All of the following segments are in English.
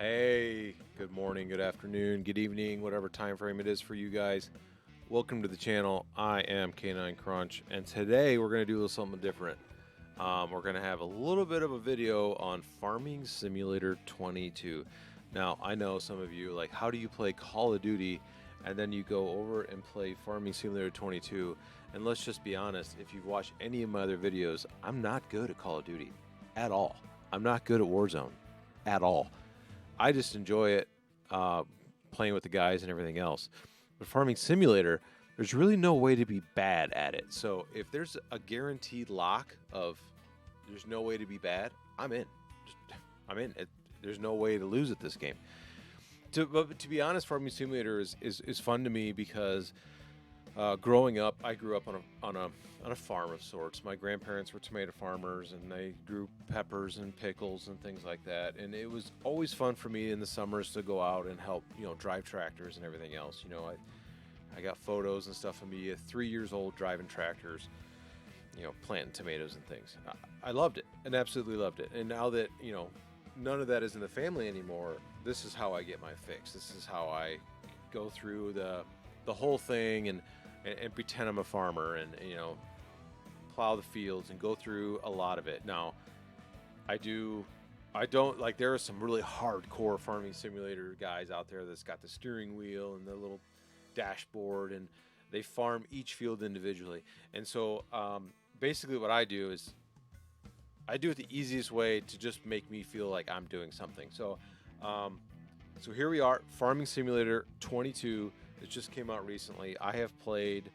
Hey, good morning, good afternoon, good evening, whatever time frame it is for you guys. Welcome to the channel. I am K9 Crunch, and today we're going to do a little something different. We're going to have a little bit of a video on Farming Simulator 22. Now, I know some of you like, how do you play Call of Duty and then you go over and play Farming Simulator 22? And let's just be honest, if you've watched any of my other videos, I'm not good at Call of Duty at all. I'm not good at Warzone at all. I just enjoy it, playing with the guys and everything else. But Farming Simulator, there's really no way to be bad at it. So if there's a guaranteed lock of there's no way to be bad, I'm in. I'm in. There's no way to lose at this game. But to be honest, Farming Simulator is fun to me because growing up, I grew up on a farm of sorts. My grandparents were tomato farmers, and they grew peppers and pickles and things like that. And it was always fun for me in the summers to go out and help, drive tractors and everything else. I got photos and stuff of me at 3 years old driving tractors, planting tomatoes and things. I loved it and absolutely loved it. And now that none of that is in the family anymore, this is how I get my fix. This is how I go through the whole thing and pretend I'm a farmer and plow the fields and go through a lot of it. Now, I don't like, there are some really hardcore Farming Simulator guys out there that's got the steering wheel and the little dashboard, and they farm each field individually. And so basically what I do is I do it the easiest way to just make me feel like I'm doing something. So so here we are, Farming Simulator 22. It just came out recently. I have played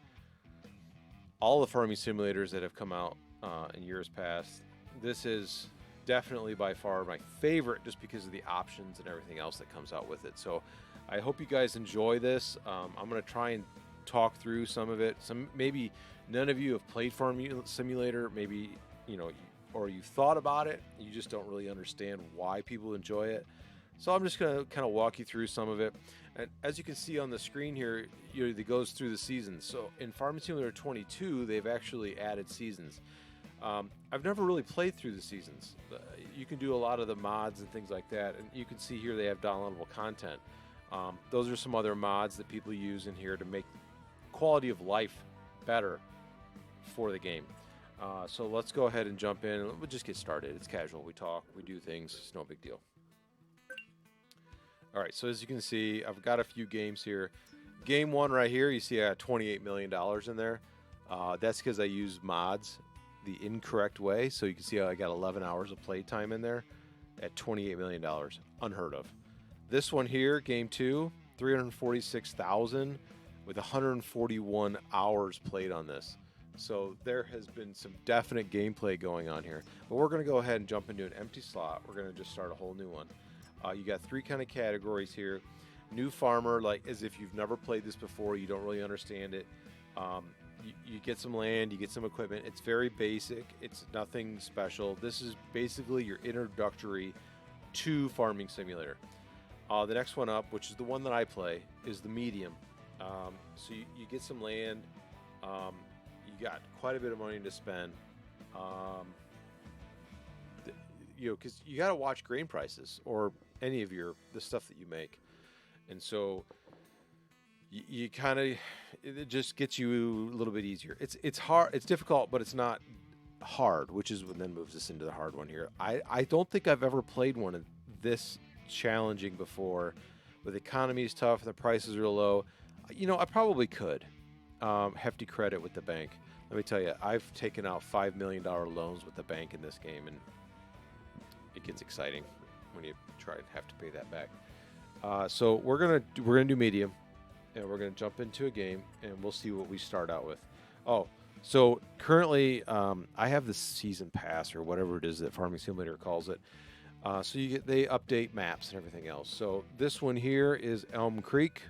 all the farming simulators that have come out in years past. This is definitely by far my favorite, just because of the options and everything else that comes out with it. So I hope you guys enjoy this. I'm going to try and talk through some of it. Maybe none of you have played Farming Simulator, maybe or you thought about it, you just don't really understand why people enjoy it. So I'm just going to kind of walk you through some of it. And as you can see on the screen here, it goes through the seasons. So in Farming Simulator 22, they've actually added seasons. I've never really played through the seasons. You can do a lot of the mods and things like that. And you can see here they have downloadable content. Those are some other mods that people use in here to make quality of life better for the game. So let's go ahead and jump in. We'll just get started. It's casual. We talk, we do things. It's no big deal. All right, so as you can see, I've got a few games here. Game one right here, you see I got $28 million in there. That's because I use mods the incorrect way. So you can see I got 11 hours of playtime in there at $28 million. Unheard of. This one here, game two, 346,000 with 141 hours played on this. So there has been some definite gameplay going on here. But we're going to go ahead and jump into an empty slot. We're going to just start a whole new one. You got three kind of categories here. New farmer, like as if you've never played this before, you don't really understand it. You get some land, you get some equipment. It's very basic. It's nothing special. This is basically your introductory to Farming Simulator. The next one up, which is the one that I play, is the medium. So you get some land. You got quite a bit of money to spend. Because you got to watch grain prices or any of the stuff that you make. And so you kind of, it just gets you a little bit easier. It's hard, it's difficult, but it's not hard, which is what then moves us into the hard one here. I don't think I've ever played one this challenging before. With the economy is tough, the prices are low. I probably could. Hefty credit with the bank. Let me tell you, I've taken out $5 million loans with the bank in this game, and it gets exciting when you try and have to pay that back. So we're gonna do medium, and we're gonna jump into a game, and we'll see what we start out with. Oh, so currently I have the season pass or whatever it is that Farming Simulator calls it. So they update maps and everything else. So this one here is Elm Creek.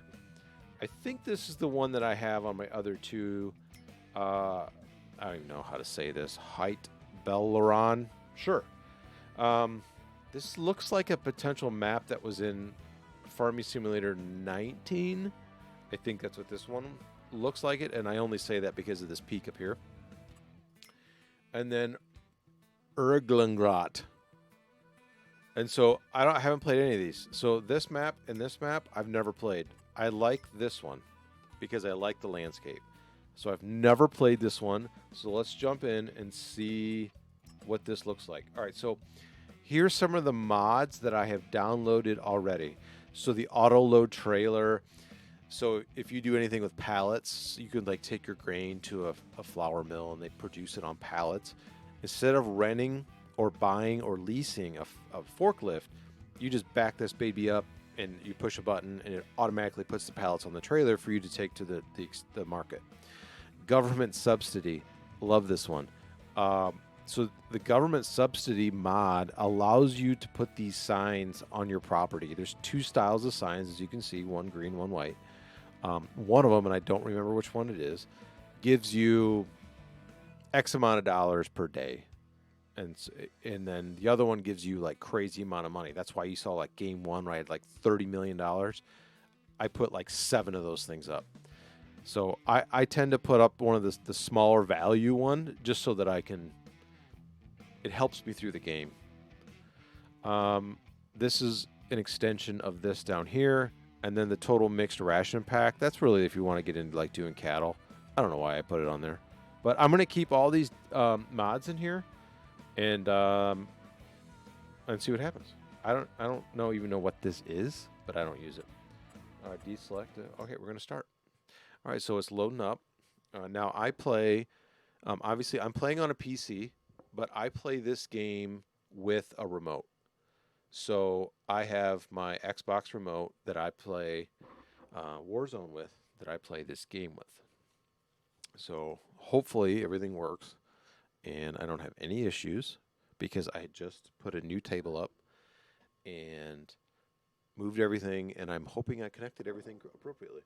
I think this is the one that I have on my other two. I don't even know how to say this. Height Belleron. Sure. This looks like a potential map that was in Farming Simulator 19. I think that's what this one looks like it, and I only say that because of this peak up here. And then Erlengrat. And so I haven't played any of these. So this map and this map I've never played. I like this one because I like the landscape. So I've never played this one. So let's jump in and see what this looks like. All right, so here's some of the mods that I have downloaded already. So the auto load trailer. So if you do anything with pallets, you could like take your grain to a flour mill and they produce it on pallets. Instead of renting or buying or leasing a forklift, you just back this baby up and you push a button and it automatically puts the pallets on the trailer for you to take to the market. Government subsidy, love this one. So the government subsidy mod allows you to put these signs on your property. There's two styles of signs, as you can see, one green, one white. One of them, and I don't remember which one it is, gives you X amount of dollars per day. And then the other one gives you like crazy amount of money. That's why you saw like game one, where I had like $30 million. I put like 7 of those things up. So I tend to put up one of the smaller value one just so that it helps me through the game. This is an extension of this down here. And then the total mixed ration pack. That's really if you want to get into like doing cattle. I don't know why I put it on there. But I'm going to keep all these mods in here and see what happens. I don't even know what this is, but I don't use it. Deselect it. Okay, we're going to start. All right, so it's loading up. Now I play, obviously I'm playing on a PC, but I play this game with a remote. So I have my Xbox remote that I play Warzone with, that I play this game with. So hopefully everything works and I don't have any issues because I just put a new table up and moved everything, and I'm hoping I connected everything appropriately.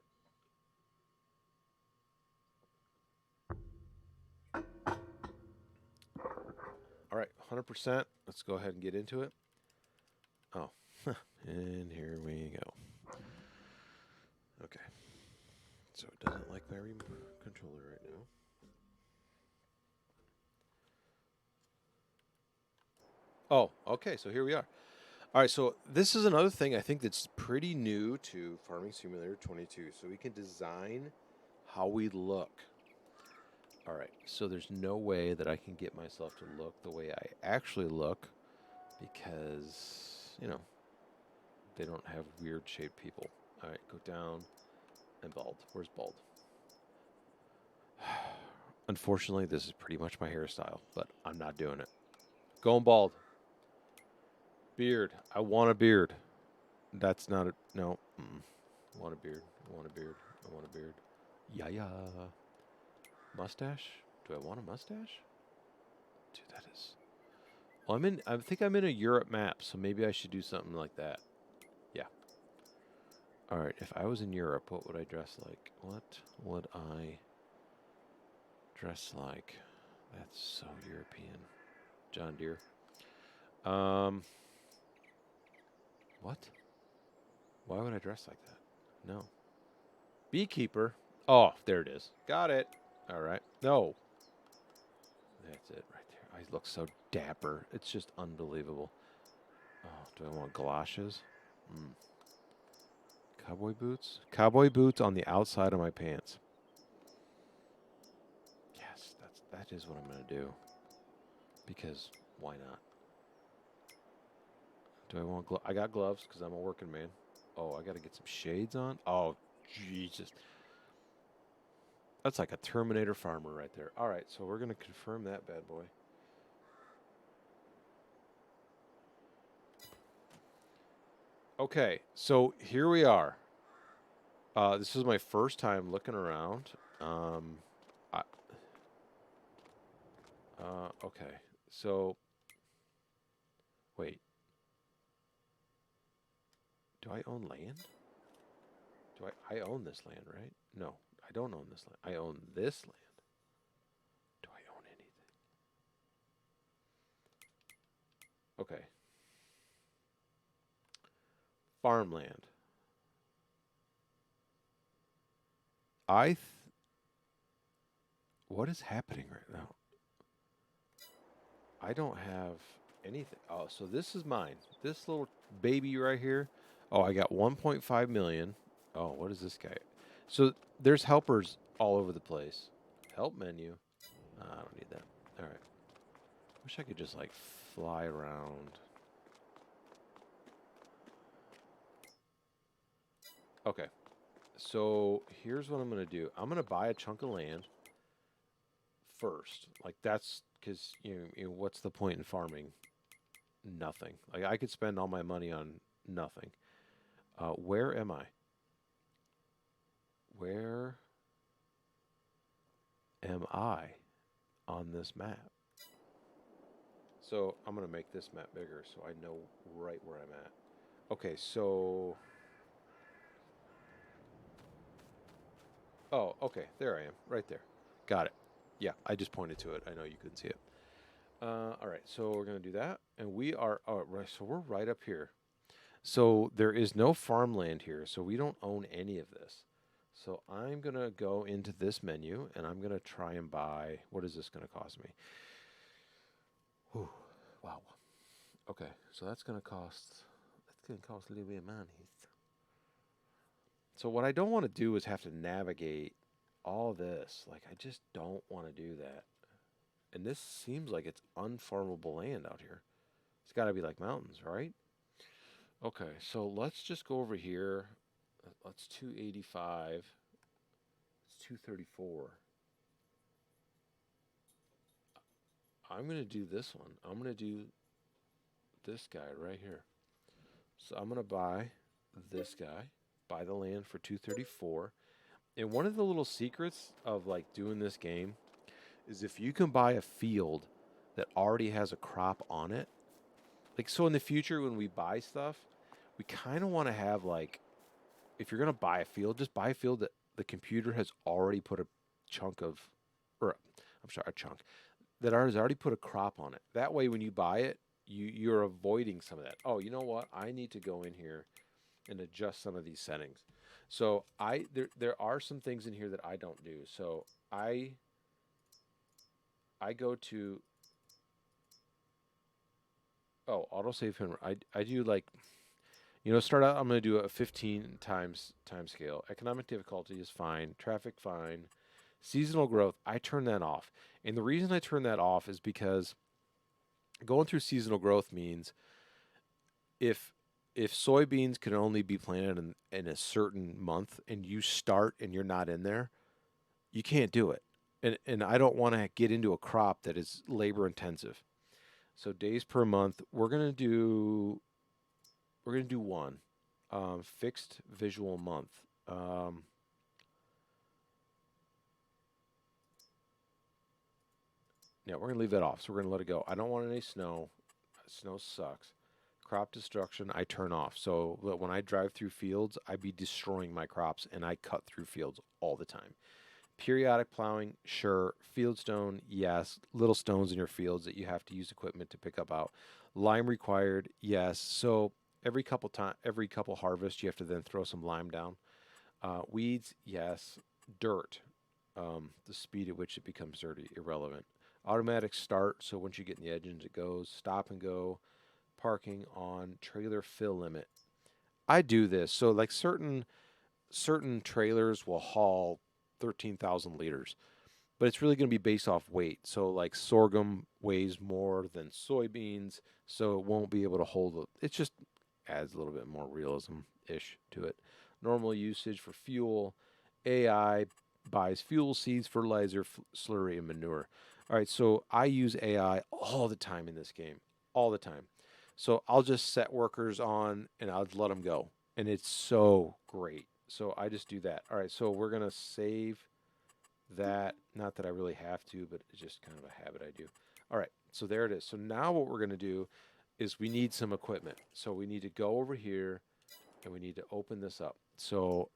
All right, 100%. Let's go ahead and get into it. Oh, and here we go. Okay. So it doesn't like my remote controller right now. Oh, okay, so here we are. All right, so this is another thing I think that's pretty new to Farming Simulator 22. So we can design how we look. All right, so there's no way that I can get myself to look the way I actually look because, they don't have weird shaped people. All right, go down and bald. Where's bald? Unfortunately, this is pretty much my hairstyle, but I'm not doing it. Going bald. Beard. I want a beard. That's not a... No. I want a beard. I want a beard. I want a beard. Yeah. Mustache? Do I want a mustache? Dude, that is... Well, I think I'm in a Europe map, so maybe I should do something like that. Yeah. All right, if I was in Europe, what would I dress like? What would I dress like? That's so European. John Deere. What? Why would I dress like that? No. Beekeeper. Oh, there it is. Got it. All right. No. That's it right there. I look so dapper. It's just unbelievable. Oh, do I want galoshes? Cowboy boots? Cowboy boots on the outside of my pants. Yes, that is what I'm going to do. Because why not? Do I want I got gloves because I'm a working man. Oh, I got to get some shades on. Oh, Jesus. That's like a Terminator farmer right there. All right, so we're going to confirm that bad boy. Okay, so here we are. This is my first time looking around. Okay, so wait. Do I own land? I own this land, right? No, I don't own this land. I own this land. Do I own anything? Okay. Farmland. What is happening right now? I don't have anything. Oh, so this is mine. This little baby right here. Oh, I got 1.5 million. Oh, what is this guy? So there's helpers all over the place. Help menu. I don't need that. All right. Wish I could just like fly around. Okay. So here's what I'm going to do. I'm going to buy a chunk of land first. Like that's because what's the point in farming? Nothing. Like I could spend all my money on nothing. Where am I? Where am I on this map? So I'm going to make this map bigger so I know right where I'm at. Okay, so... Oh, okay, there I am, right there. Got it. Yeah, I just pointed to it. I know you couldn't see it. All right, so we're going to do that. And we are... Oh, right, so we're right up here. So there is no farmland here, so we don't own any of this. So I'm going to go into this menu, and I'm going to try and buy... What is this going to cost me? Whew, wow. Okay, so that's going to cost a little bit of money. So what I don't want to do is have to navigate all this. Like, I just don't want to do that. And this seems like it's unfarmable land out here. It's got to be like mountains, right? Okay, so let's just go over here. Let's 285. It's 234. I'm going to do this one. I'm going to do this guy right here. So I'm going to buy this guy, buy the land for 234. And one of the little secrets of like doing this game is if you can buy a field that already has a crop on it. Like so in the future when we buy stuff, we kind of want to have like if you're going to buy a field, just buy a field that the computer has already put a chunk of or I'm sorry, a chunk that has already put a crop on it. That way when you buy it, you're avoiding some of that. Oh, you know what? I need to go in here and adjust some of these settings. So there are some things in here that I don't do. So I go to autosave him. I do like start out I'm going to do a 15 times time scale. Economic difficulty is fine, traffic fine. Seasonal growth, I turn that off. And the reason I turn that off is because going through seasonal growth means if soybeans can only be planted in a certain month and you start and you're not in there, you can't do it. And I don't want to get into a crop that is labor intensive. So days per month, we're gonna do one fixed visual month. Yeah, we're gonna leave that off. So we're gonna let it go. I don't want any snow. Snow sucks. Crop destruction, I turn off. So when I drive through fields, I be destroying my crops, and I cut through fields all the time. Periodic plowing, sure. Fieldstone, yes. Little stones in your fields that you have to use equipment to pick up out. Lime required, yes. So every couple harvests, you have to then throw some lime down. Weeds, yes. Dirt, the speed at which it becomes dirty, irrelevant. Automatic start, so once you get in the engines, it goes. Stop and go. Parking on. Trailer fill limit. I do this. So like certain trailers will haul 13,000 liters, but it's really going to be based off weight. So like sorghum weighs more than soybeans, so it won't be able to hold it. It just adds a little bit more realism-ish to it. Normal usage for fuel. AI buys fuel, seeds, fertilizer, slurry, and manure. All right, so I use AI all the time in this game, all the time. So I'll just set workers on and I'll let them go. And it's so great. So I just do that. All right, so we're going to save that. Not that I really have to, but it's just kind of a habit I do. All right, so there it is. So now what we're going to do is we need some equipment. So we need to go over here and we need to open this up. So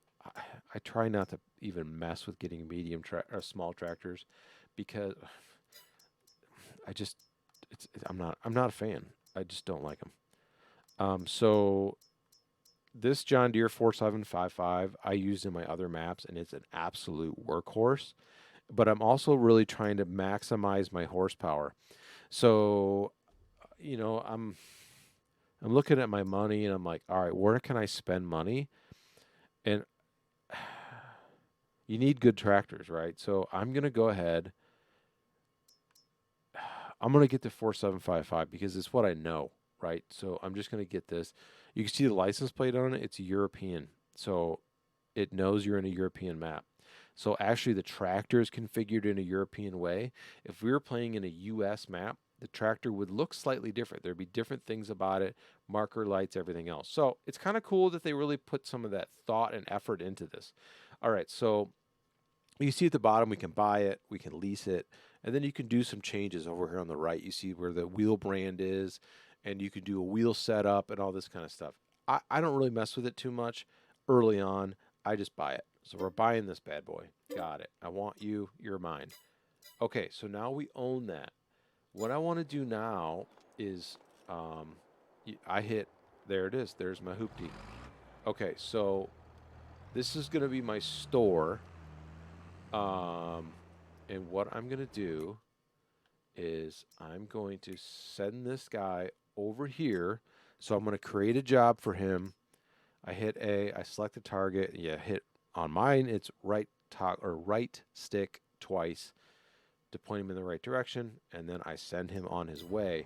I try not to even mess with getting medium or small tractors because I'm not a fan. I just don't like them. So this John Deere 4755 I used in my other maps, and it's an absolute workhorse. But I'm also really trying to maximize my horsepower. So you know, I'm looking at my money and I'm like, all right, where can I spend money? And you need good tractors, right? So I'm gonna go ahead. I'm gonna get the 4755 because it's what I know, right? So I'm just gonna get this. You can see the license plate on it. It's European, so it knows you're in a European map. So actually, the tractor is configured in a European way. If we were playing in a U.S. map, the tractor would look slightly different. There'd be different things about it, marker lights, everything else. So it's kind of cool that they really put some of that thought and effort into this. All right, so you see at the bottom, we can buy it, we can lease it, and then you can do some changes over here on the right. You see where the wheel brand is, and you can do a wheel setup and all this kind of stuff. I don't really mess with it too much early on. I just buy it. So we're buying this bad boy. Got it. I want you. You're mine. Okay, so now we own that. What I want to do now is I hit, there it is. There's my hoopty. Okay, so this is going to be my store. And what I'm going to do is I'm going to send this guy over here. So I'm going to create a job for him. I hit A, I select the target. Yeah, hit on mine, it's right stick twice to point him in the right direction. And then I send him on his way.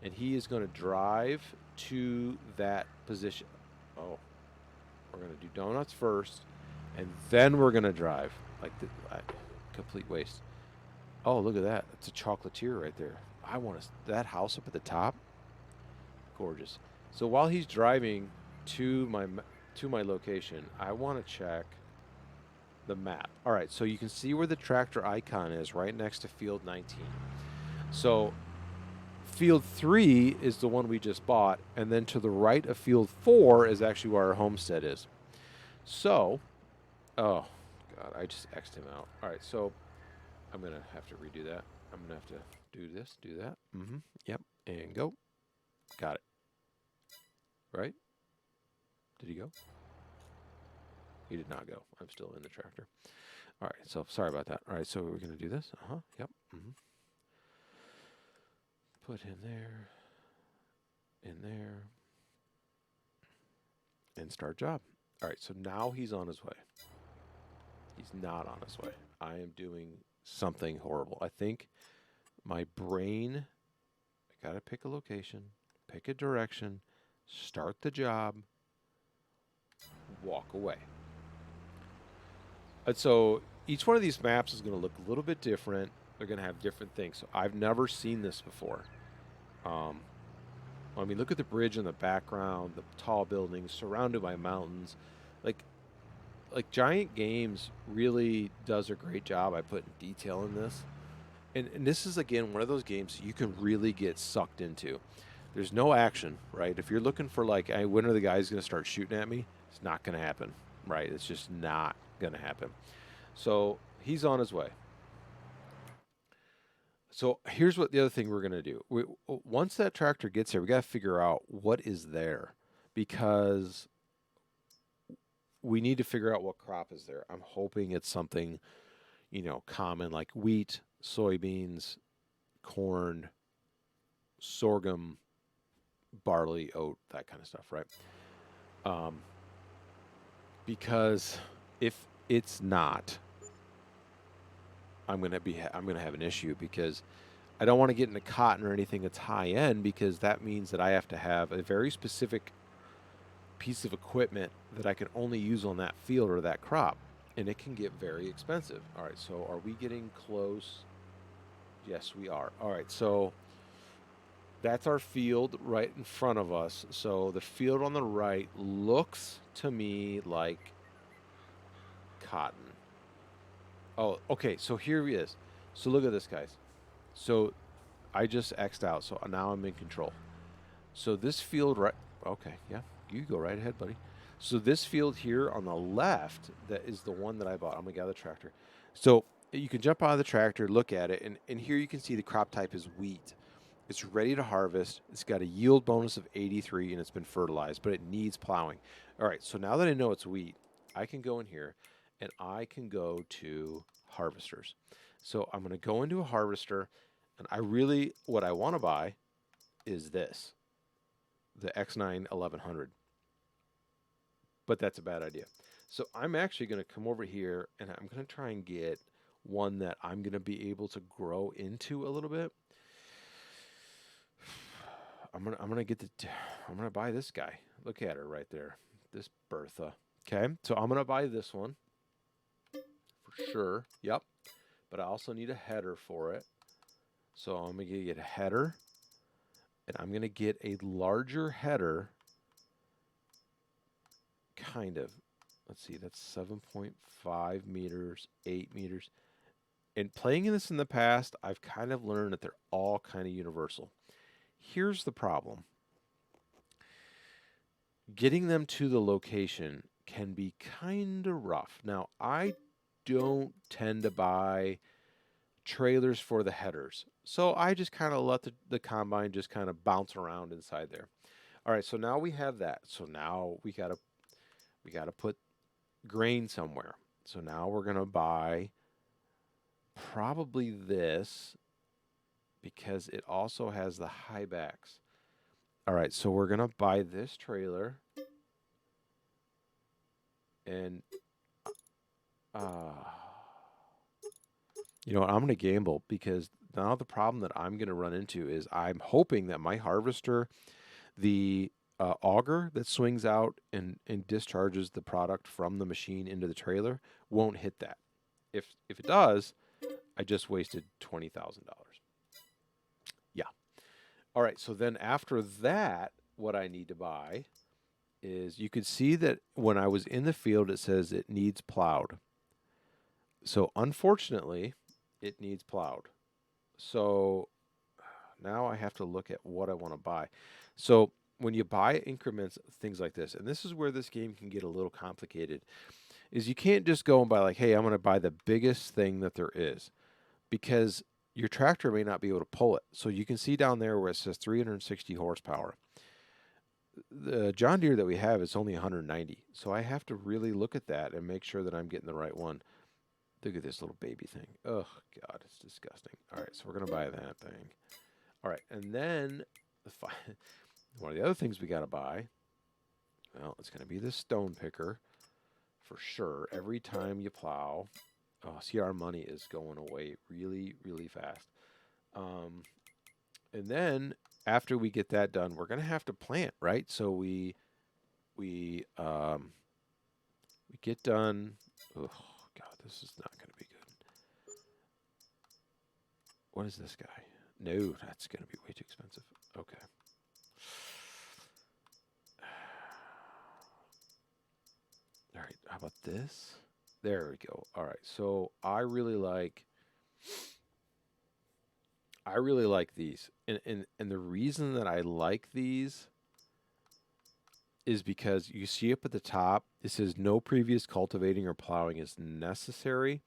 And he is going to drive to that position. Oh, we're going to do donuts first. And then we're going to drive. Like, complete waste. Oh, look at that. It's a chocolatier right there. I want that house up at the top. Gorgeous. So while he's driving to my location, I want to check the map. All right, so you can see where the tractor icon is right next to field 19. So field 3 is the one we just bought, and then to the right of field 4 is actually where our homestead is. So, oh God, I just X'd him out. All right, so I'm going to have to redo that. I'm going to have to do this, do that. Yep, and go. Got it. Right? Did he go? He did not go. I'm still in the tractor. All right, so sorry about that. All right, so we're going to do this. Yep. Put him there, in there, and start job. All right, so now he's on his way. He's not on his way. I am doing something horrible. I think my brain, I got to pick a location, pick a direction, start the job, walk away. And so each one of these maps is going to look a little bit different. They're going to have different things. So I've never seen this before. I mean, look at the bridge in the background, the tall buildings surrounded by mountains. Like Giant Games really does a great job by putting detail in this. And this is, again, one of those games you can really get sucked into. There's no action, right? If you're looking for, like, when are the guys going to start shooting at me? It's not going to happen, right? It's just not going to happen. So he's on his way. So here's what the other thing we're going to do. Once that tractor gets there, we got to figure out what is there, because we need to figure out what crop is there. I'm hoping it's something, common like wheat, soybeans, corn, sorghum, barley, oat, that kind of stuff, right? Because if it's not, I'm gonna have an issue, because I don't want to get into cotton or anything that's high end, because that means that I have to have a very specific piece of equipment that I can only use on that field or that crop, and it can get very expensive. All right, so are we getting close? Yes, we are. All right, so that's our field right in front of us. So the field on the right looks to me like cotton. Oh, okay, so here he is. So look at this, guys. So I just X'd out, so now I'm in control. So this field right, okay, yeah, you go right ahead, buddy. So this field here on the left, that is the one that I bought. I'm gonna get out of the tractor. So you can jump out of the tractor, look at it, and here you can see the crop type is wheat. It's ready to harvest. It's got a yield bonus of 83, and it's been fertilized, but it needs plowing. All right, so now that I know it's wheat, I can go in here, and I can go to harvesters. So I'm going to go into a harvester, and what I want to buy is this, the X9 1100. But that's a bad idea. So I'm actually going to come over here and I'm going to try and get one that I'm going to be able to grow into a little bit. I'm gonna buy this guy. Look at her right there, this Bertha. Okay, so I'm gonna buy this one for sure. Yep, but I also need a header for it. So I'm gonna get a header, and I'm gonna get a larger header. Kind of. Let's see, that's 7.5 meters, 8 meters. And playing this in the past, I've kind of learned that they're all kind of universal. Here's the problem. Getting them to the location can be kind of rough. Now, I don't tend to buy trailers for the headers. So I just kind of let the combine just kind of bounce around inside there. All right, so now we have that. So now we gotta put grain somewhere. So now we're gonna buy probably this because it also has the high backs. All right, so we're going to buy this trailer. And, you know what, I'm going to gamble because now the problem that I'm going to run into is I'm hoping that my harvester, the auger that swings out and discharges the product from the machine into the trailer won't hit that. If it does, I just wasted $20,000. Yeah. All right, so then after that, what I need to buy is, you could see that when I was in the field, it says it needs plowed. So unfortunately, it needs plowed. So now I have to look at what I want to buy. So when you buy increments, things like this, and this is where this game can get a little complicated, is you can't just go and buy like, hey, I'm going to buy the biggest thing that there is, because your tractor may not be able to pull it. So you can see down there where it says 360 horsepower. The John Deere that we have is only 190. So I have to really look at that and make sure that I'm getting the right one. Look at this little baby thing. Oh, God, it's disgusting. All right, so we're going to buy that thing. All right, and then one of the other things we got to buy, well, it's going to be this stone picker for sure. Every time you plow, oh, see, our money is going away really, really fast. And then after we get that done, we're going to have to plant, right? So we get done. Oh, God, this is not going to be good. What is this guy? No, that's going to be way too expensive. Okay. All right, how about this? There we go. All right, so I really like these. And the reason that I like these is because you see up at the top, it says no previous cultivating or plowing is necessary.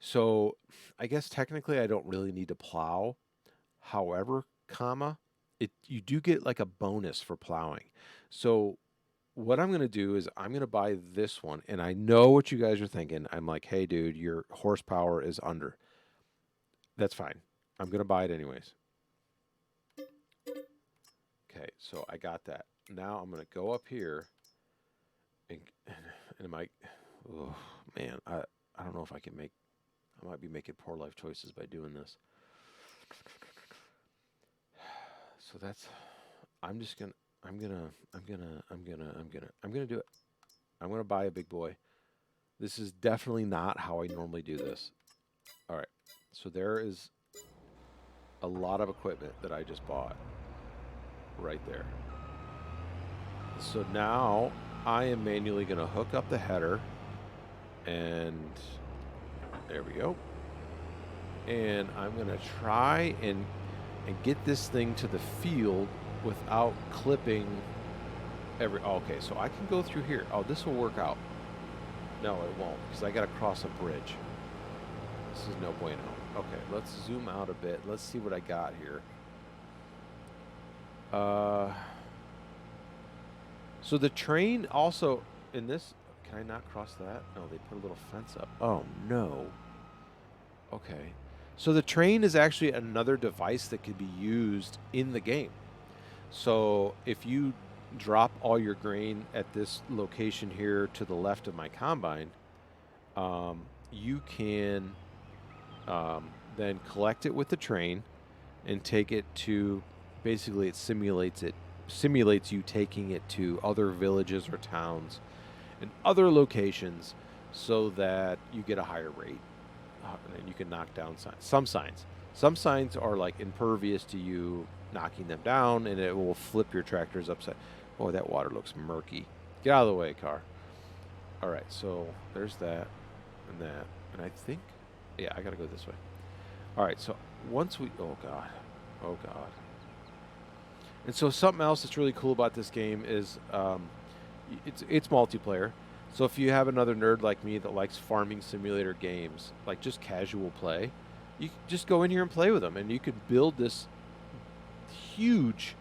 So I guess technically I don't really need to plow. However, you do get like a bonus for plowing. So what I'm going to do is I'm going to buy this one. And I know what you guys are thinking. I'm like, hey, dude, your horsepower is under. That's fine. I'm going to buy it anyways. Okay, so I got that. Now I'm going to go up here and oh, man, I don't know if I can I might be making poor life choices by doing this. So I'm gonna do it. I'm gonna buy a big boy. This is definitely not how I normally do this. All right, so there is a lot of equipment that I just bought right there. So now I am manually gonna hook up the header, and there we go. And I'm gonna try and get this thing to the field without clipping okay, so I can go through here. Oh, this will work out. No, it won't, because I gotta cross a bridge. This is no bueno. Okay, let's zoom out a bit. Let's see what I got here. So the train also in this, can I not cross that? No, they put a little fence up. Oh no. Okay. So the train is actually another device that could be used in the game. So if you drop all your grain at this location here to the left of my combine, you can then collect it with the train and take it to, basically it simulates you taking it to other villages or towns and other locations so that you get a higher rate, and you can knock down some signs are like impervious to you knocking them down, and it will flip your tractors upside. Oh, that water looks murky. Get out of the way, car. All right, so there's that and that, and I think, yeah, I gotta go this way. All right, so once we, oh god, oh god. And so something else that's really cool about this game is it's multiplayer. So if you have another nerd like me that likes farming simulator games, like just casual play, you can just go in here and play with them, and you could build this huge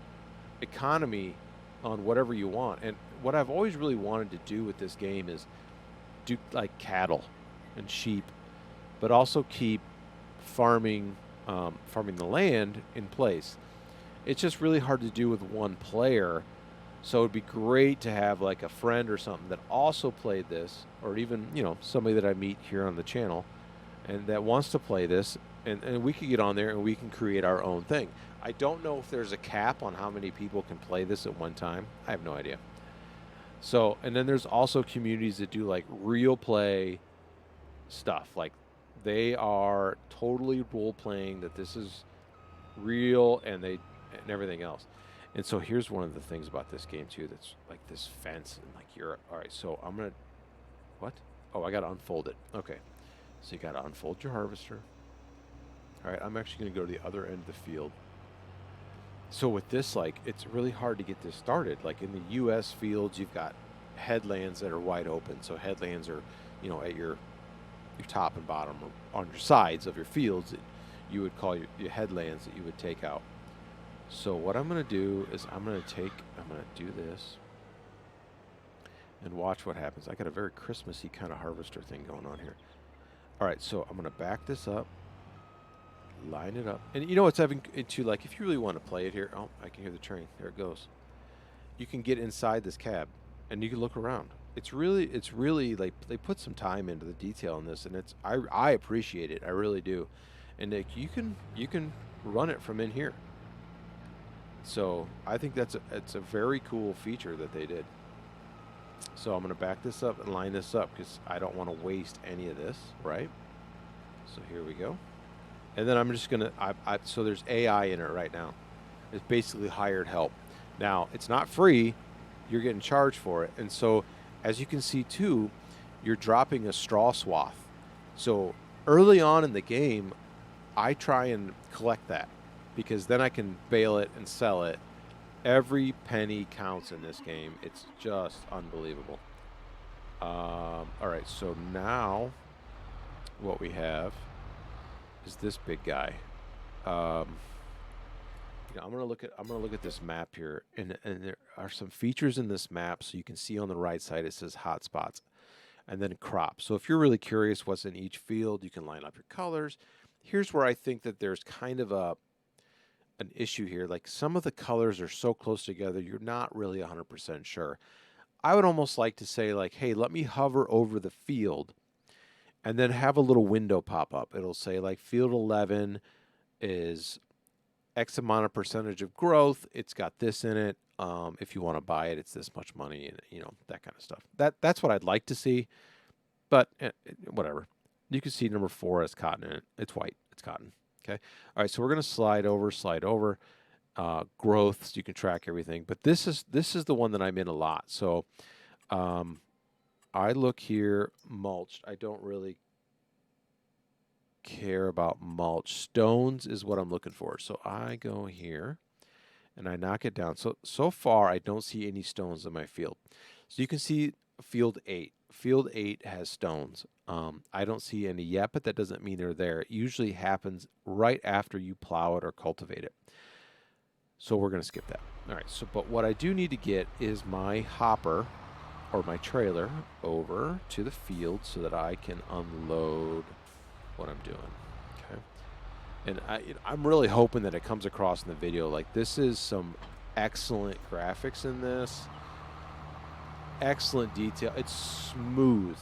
economy on whatever you want. And what I've always really wanted to do with this game is do like cattle and sheep, but also keep farming the land in place. It's just really hard to do with one player. So it'd be great to have like a friend or something that also played this, or even, you know, somebody that I meet here on the channel and that wants to play this, and we could get on there and we can create our own thing. I don't know if there's a cap on how many people can play this at one time. I have no idea. So, and then there's also communities that do like real play stuff. Like they are totally role playing that this is real, and everything else. And so here's one of the things about this game too that's like this fence and like you're all right. So I'm gonna, what? Oh, I gotta unfold it. Okay, so you gotta unfold your harvester. All right, I'm actually gonna go to the other end of the field. So with this, like, it's really hard to get this started. Like in the U.S. fields, you've got headlands that are wide open. So headlands are, you know, at your top and bottom, or on your sides of your fields that you would call your headlands that you would take out. So what I'm going to do is I'm going to do this and watch what happens. I got a very Christmassy kind of harvester thing going on here. All right, so I'm going to back this up, line it up. And you know what's having into, like, if you really want to play it here, oh, I can hear the train. There it goes. You can get inside this cab and you can look around. It's really like they put some time into the detail in this, and I appreciate it. I really do. And like, you can run it from in here. So I think it's a very cool feature that they did. So I'm going to back this up and line this up because I don't want to waste any of this, right? So here we go. And then I'm just going to, so there's AI in it right now. It's basically hired help. Now, it's not free. You're getting charged for it. And so, as you can see too, you're dropping a straw swath. So early on in the game, I try and collect that because then I can bale it and sell it. Every penny counts in this game. It's just unbelievable. All right, so now what we have is this big guy. I'm gonna look at this map here, and there are some features in this map. So you can see on the right side it says hotspots, and then crops. So if you're really curious what's in each field, you can line up your colors. Here's where I think that there's kind of an issue here. Like some of the colors are so close together, you're not really 100% sure. I would almost like to say like, hey, let me hover over the field and then have a little window pop up. It'll say like field 11 is X amount of percentage of growth. It's got this in it. If you want to buy it, it's this much money, and you know, that kind of stuff. That's what I'd like to see, but whatever. You can see number 4 has cotton in it. It's white. It's cotton. Okay. All right. So we're going to slide over growth, so you can track everything. But this is the one that I'm in a lot. So I look here, mulched. I don't really care about mulch. Stones is what I'm looking for. So I go here and I knock it down. So far I don't see any stones in my field. So you can see field 8. Field 8 has stones. I don't see any yet, but that doesn't mean they're there. It usually happens right after you plow it or cultivate it. So we're going to skip that. All right. So, but what I do need to get is my hopper or my trailer over to the field so that I can unload what I'm doing. Okay. And I'm really hoping that it comes across in the video. Like, this is some excellent graphics in this. Excellent detail. It's smooth.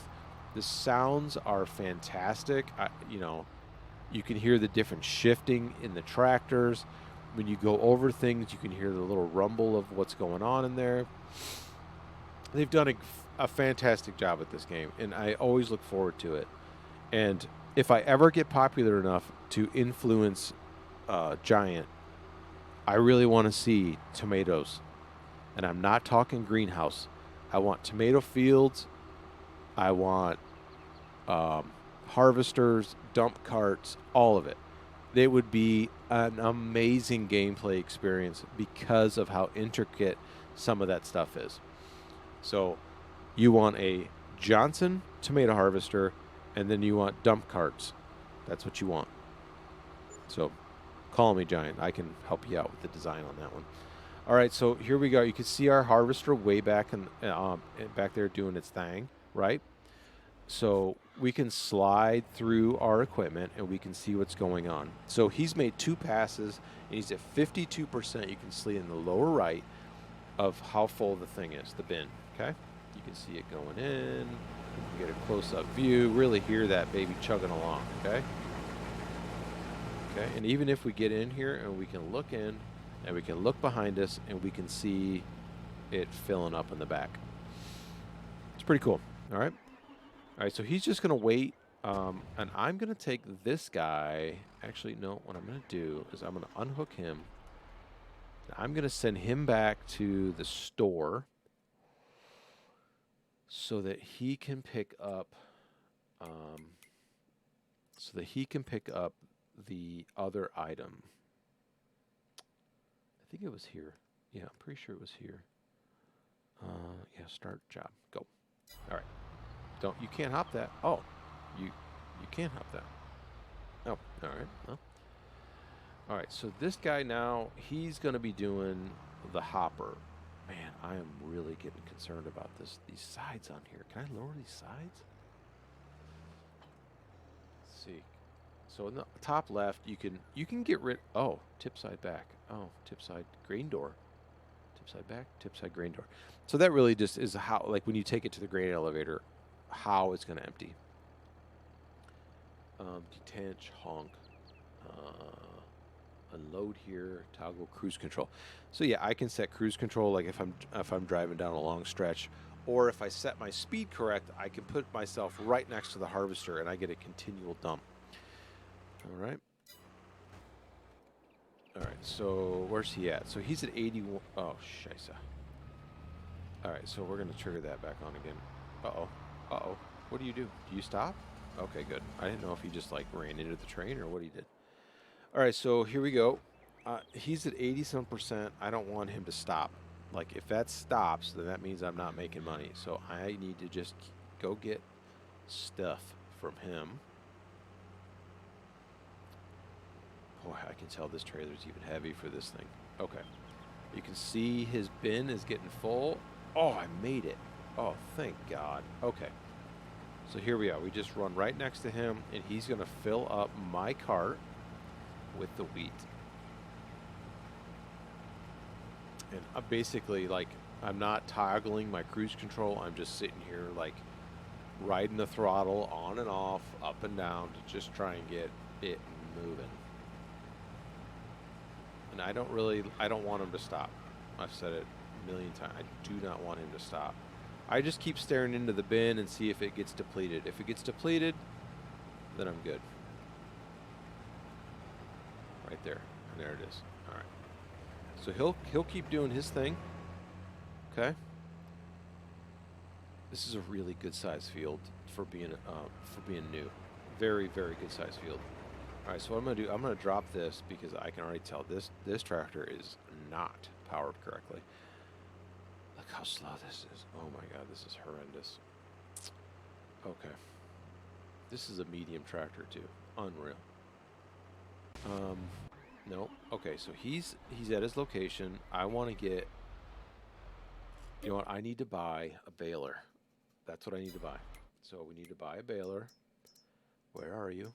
The sounds are fantastic. You know, you can hear the different shifting in the tractors. When you go over things, you can hear the little rumble of what's going on in there. They've done a fantastic job at this game, and I always look forward to it. And if I ever get popular enough to influence Giant, I really want to see tomatoes. And I'm not talking greenhouse. I want tomato fields. I want harvesters, dump carts, all of it. It would be an amazing gameplay experience because of how intricate some of that stuff is. So you want a Johnson tomato harvester, and then you want dump carts. That's what you want. So call me, Giant. I can help you out with the design on that one. All right, so here we go. You can see our harvester way back back there doing its thing, right? So we can slide through our equipment and we can see what's going on. So he's made 2 passes and he's at 52%. You can see in the lower right of how full the thing is, the bin, okay? You can see it going in. You can get a close-up view, really hear that baby chugging along, okay? Okay, and even if we get in here and we can look in and we can look behind us and we can see it filling up in the back. It's pretty cool, all right? All right, so he's just going to wait, and I'm going to take this guy. Actually, no, what I'm going to do is I'm going to unhook him. I'm going to send him back to the store so that he can pick up the other item. I think it was here. Yeah, I'm pretty sure it was here. Yeah, start job. Go. All right. You can't hop that. Oh, you can't hop that. Oh, all right. Well, all right. So this guy now, he's going to be doing the hopper. Man, I am really getting concerned about these sides on here. Can I lower these sides? Let's see. So in the top left, you can get rid. Oh, tip side back. Oh, tip side grain door. Tip side back. Tip side grain door. So that really just is how, like, when you take it to the grain elevator, how it's going to empty. Detach, honk, unload here, toggle cruise control. So yeah, I can set cruise control like if I'm driving down a long stretch, or if I set my speed correct, I can put myself right next to the harvester and I get a continual dump. All right. All right. So where's he at? So he's at 81. Oh, scheisse. All right. So we're gonna trigger that back on again. Uh-oh. Uh-oh. What do you do? Do you stop? Okay, good. I didn't know if he just, like, ran into the train or what he did. All right, so here we go. He's at 80-some%. I don't want him to stop. Like, if that stops, then that means I'm not making money. So I need to just go get stuff from him. Boy, I can tell this trailer's even heavy for this thing. Okay. You can see his bin is getting full. Oh, I made it. Oh, thank God. Okay. So here we are. We just run right next to him, and he's going to fill up my cart with the wheat. And basically, like, I'm not toggling my cruise control. I'm just sitting here, like, riding the throttle on and off, up and down to just try and get it moving. And I don't want him to stop. I've said it a million times. I do not want him to stop. I just keep staring into the bin and see if it gets depleted. If it gets depleted, then I'm good. Right there. And there it is. All right. So he'll keep doing his thing. Okay. This is a really good size field for being new. Very, very good size field. All right, so what I'm gonna do, I'm gonna drop this because I can already tell this tractor is not powered correctly. Look how slow this is. Oh my God, this is horrendous. Okay. This is a medium tractor too. Unreal. No. Okay, so he's at his location. I want to get, you know what, I need to buy a baler. That's what I need to buy. So we need to buy a baler. Where are you?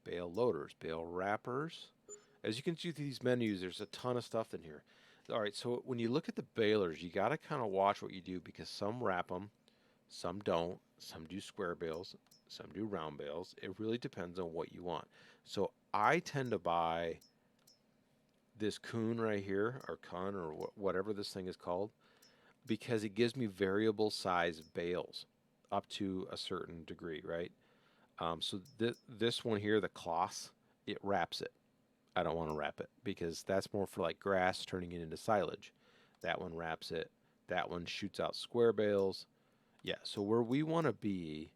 bale loaders, bale wrappers. As you can see through these menus, there's a ton of stuff in here. All right, so when you look at the balers, you got to kind of watch what you do because some wrap them, some don't. Some do square bales, some do round bales. It really depends on what you want. So I tend to buy this coon right here, or kun, or whatever this thing is called, because it gives me variable size bales up to a certain degree, right? So this one here, the cloth, it wraps it. I don't want to wrap it because that's more for like grass turning it into silage. That one wraps it. That one shoots out square bales. Yeah, so where we want to be,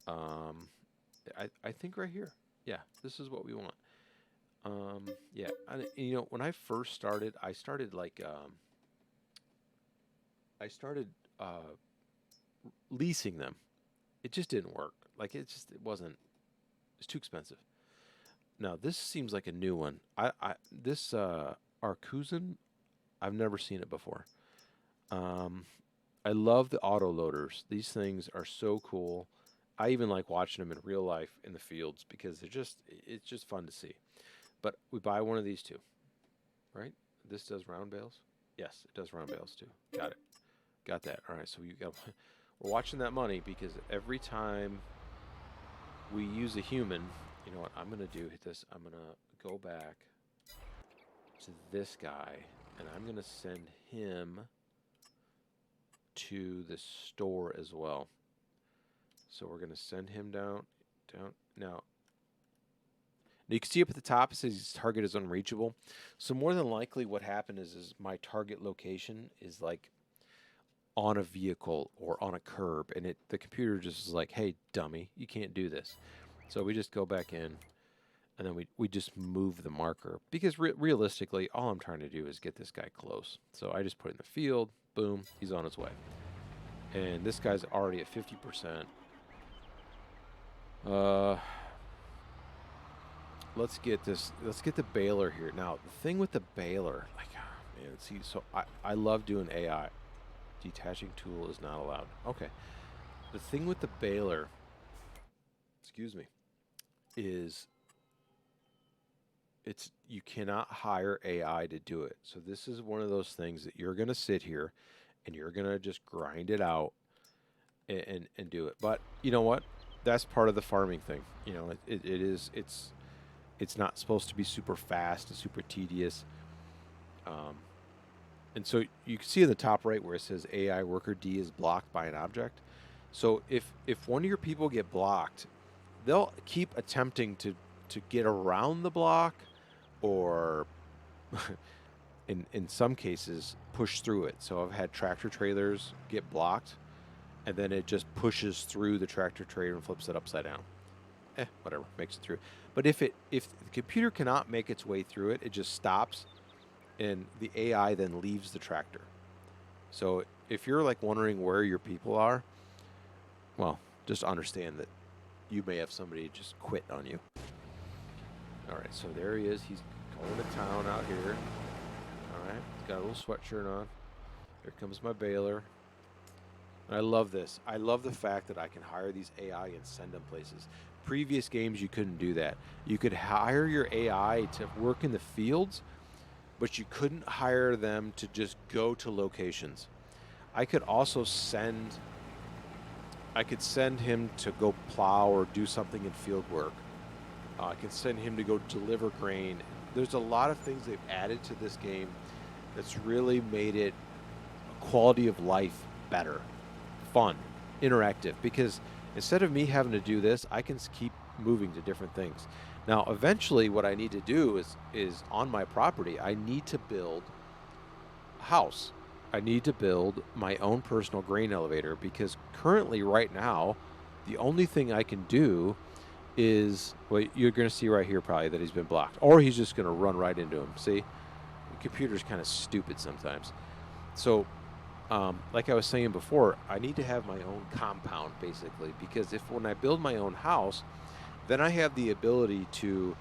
I think right here. Yeah, this is what we want. Yeah, you know, when I first started, I started like, leasing them. It just didn't work. Like it wasn't. It's too expensive. Now this seems like a new one. This Arcuzan, I've never seen it before. I love the auto loaders. These things are so cool. I even like watching them in real life in the fields because it's just fun to see. But we buy one of these too, right? This does round bales. Yes, it does round bales too. Got it. Got that. All right. So we're watching that money because every time we use a human, you know what I'm gonna do? Hit this. I'm gonna go back to this guy, and I'm gonna send him to the store as well. So we're gonna send him down. Now you can see up at the top it says his target is unreachable. So more than likely what happened is my target location is like on a vehicle or on a curb, and the computer just is like, hey dummy, you can't do this. So we just go back in, and then we just move the marker because realistically all I'm trying to do is get this guy close. So I just put it in the field, boom, he's on his way. And this guy's already at 50%. Let's get the baler here. Now, the thing with the baler, like, oh, man, see, so I love doing AI. Detaching tool is not allowed. Okay. The thing with the baler, excuse me, is you cannot hire AI to do it. So this is one of those things that you're going to sit here and you're going to just grind it out and do it. But you know what? That's part of the farming thing. You know, it's not supposed to be super fast and super tedious. And so you can see in the top right where it says AI worker D is blocked by an object. So if one of your people get blocked, they'll keep attempting to get around the block, or in some cases push through it. So I've had tractor trailers get blocked, and then it just pushes through the tractor trailer and flips it upside down. Whatever, makes it through. But if the computer cannot make its way through it, it just stops, and the AI then leaves the tractor. So if you're like wondering where your people are, well, just understand that you may have somebody just quit on you. All right, so there he is. He's going to town out here. All right, he's got a little sweatshirt on. Here comes my baler. And I love this. I love the fact that I can hire these AI and send them places. Previous games, you couldn't do that. You could hire your AI to work in the fields, but you couldn't hire them to just go to locations. I could also send him to go plow or do something in field work. I can send him to go deliver grain. There's a lot of things they've added to this game that's really made it a quality of life better, fun, interactive, because instead of me having to do this, I can keep moving to different things. Now, eventually what I need to do is on my property, I need to build a house. I need to build my own personal grain elevator, because currently right now, the only thing I can do is, well, you're going to see right here probably that he's been blocked, or he's just going to run right into him. See, the computer's kind of stupid sometimes. So like I was saying before, I need to have my own compound basically, because when I build my own house, then I have the ability to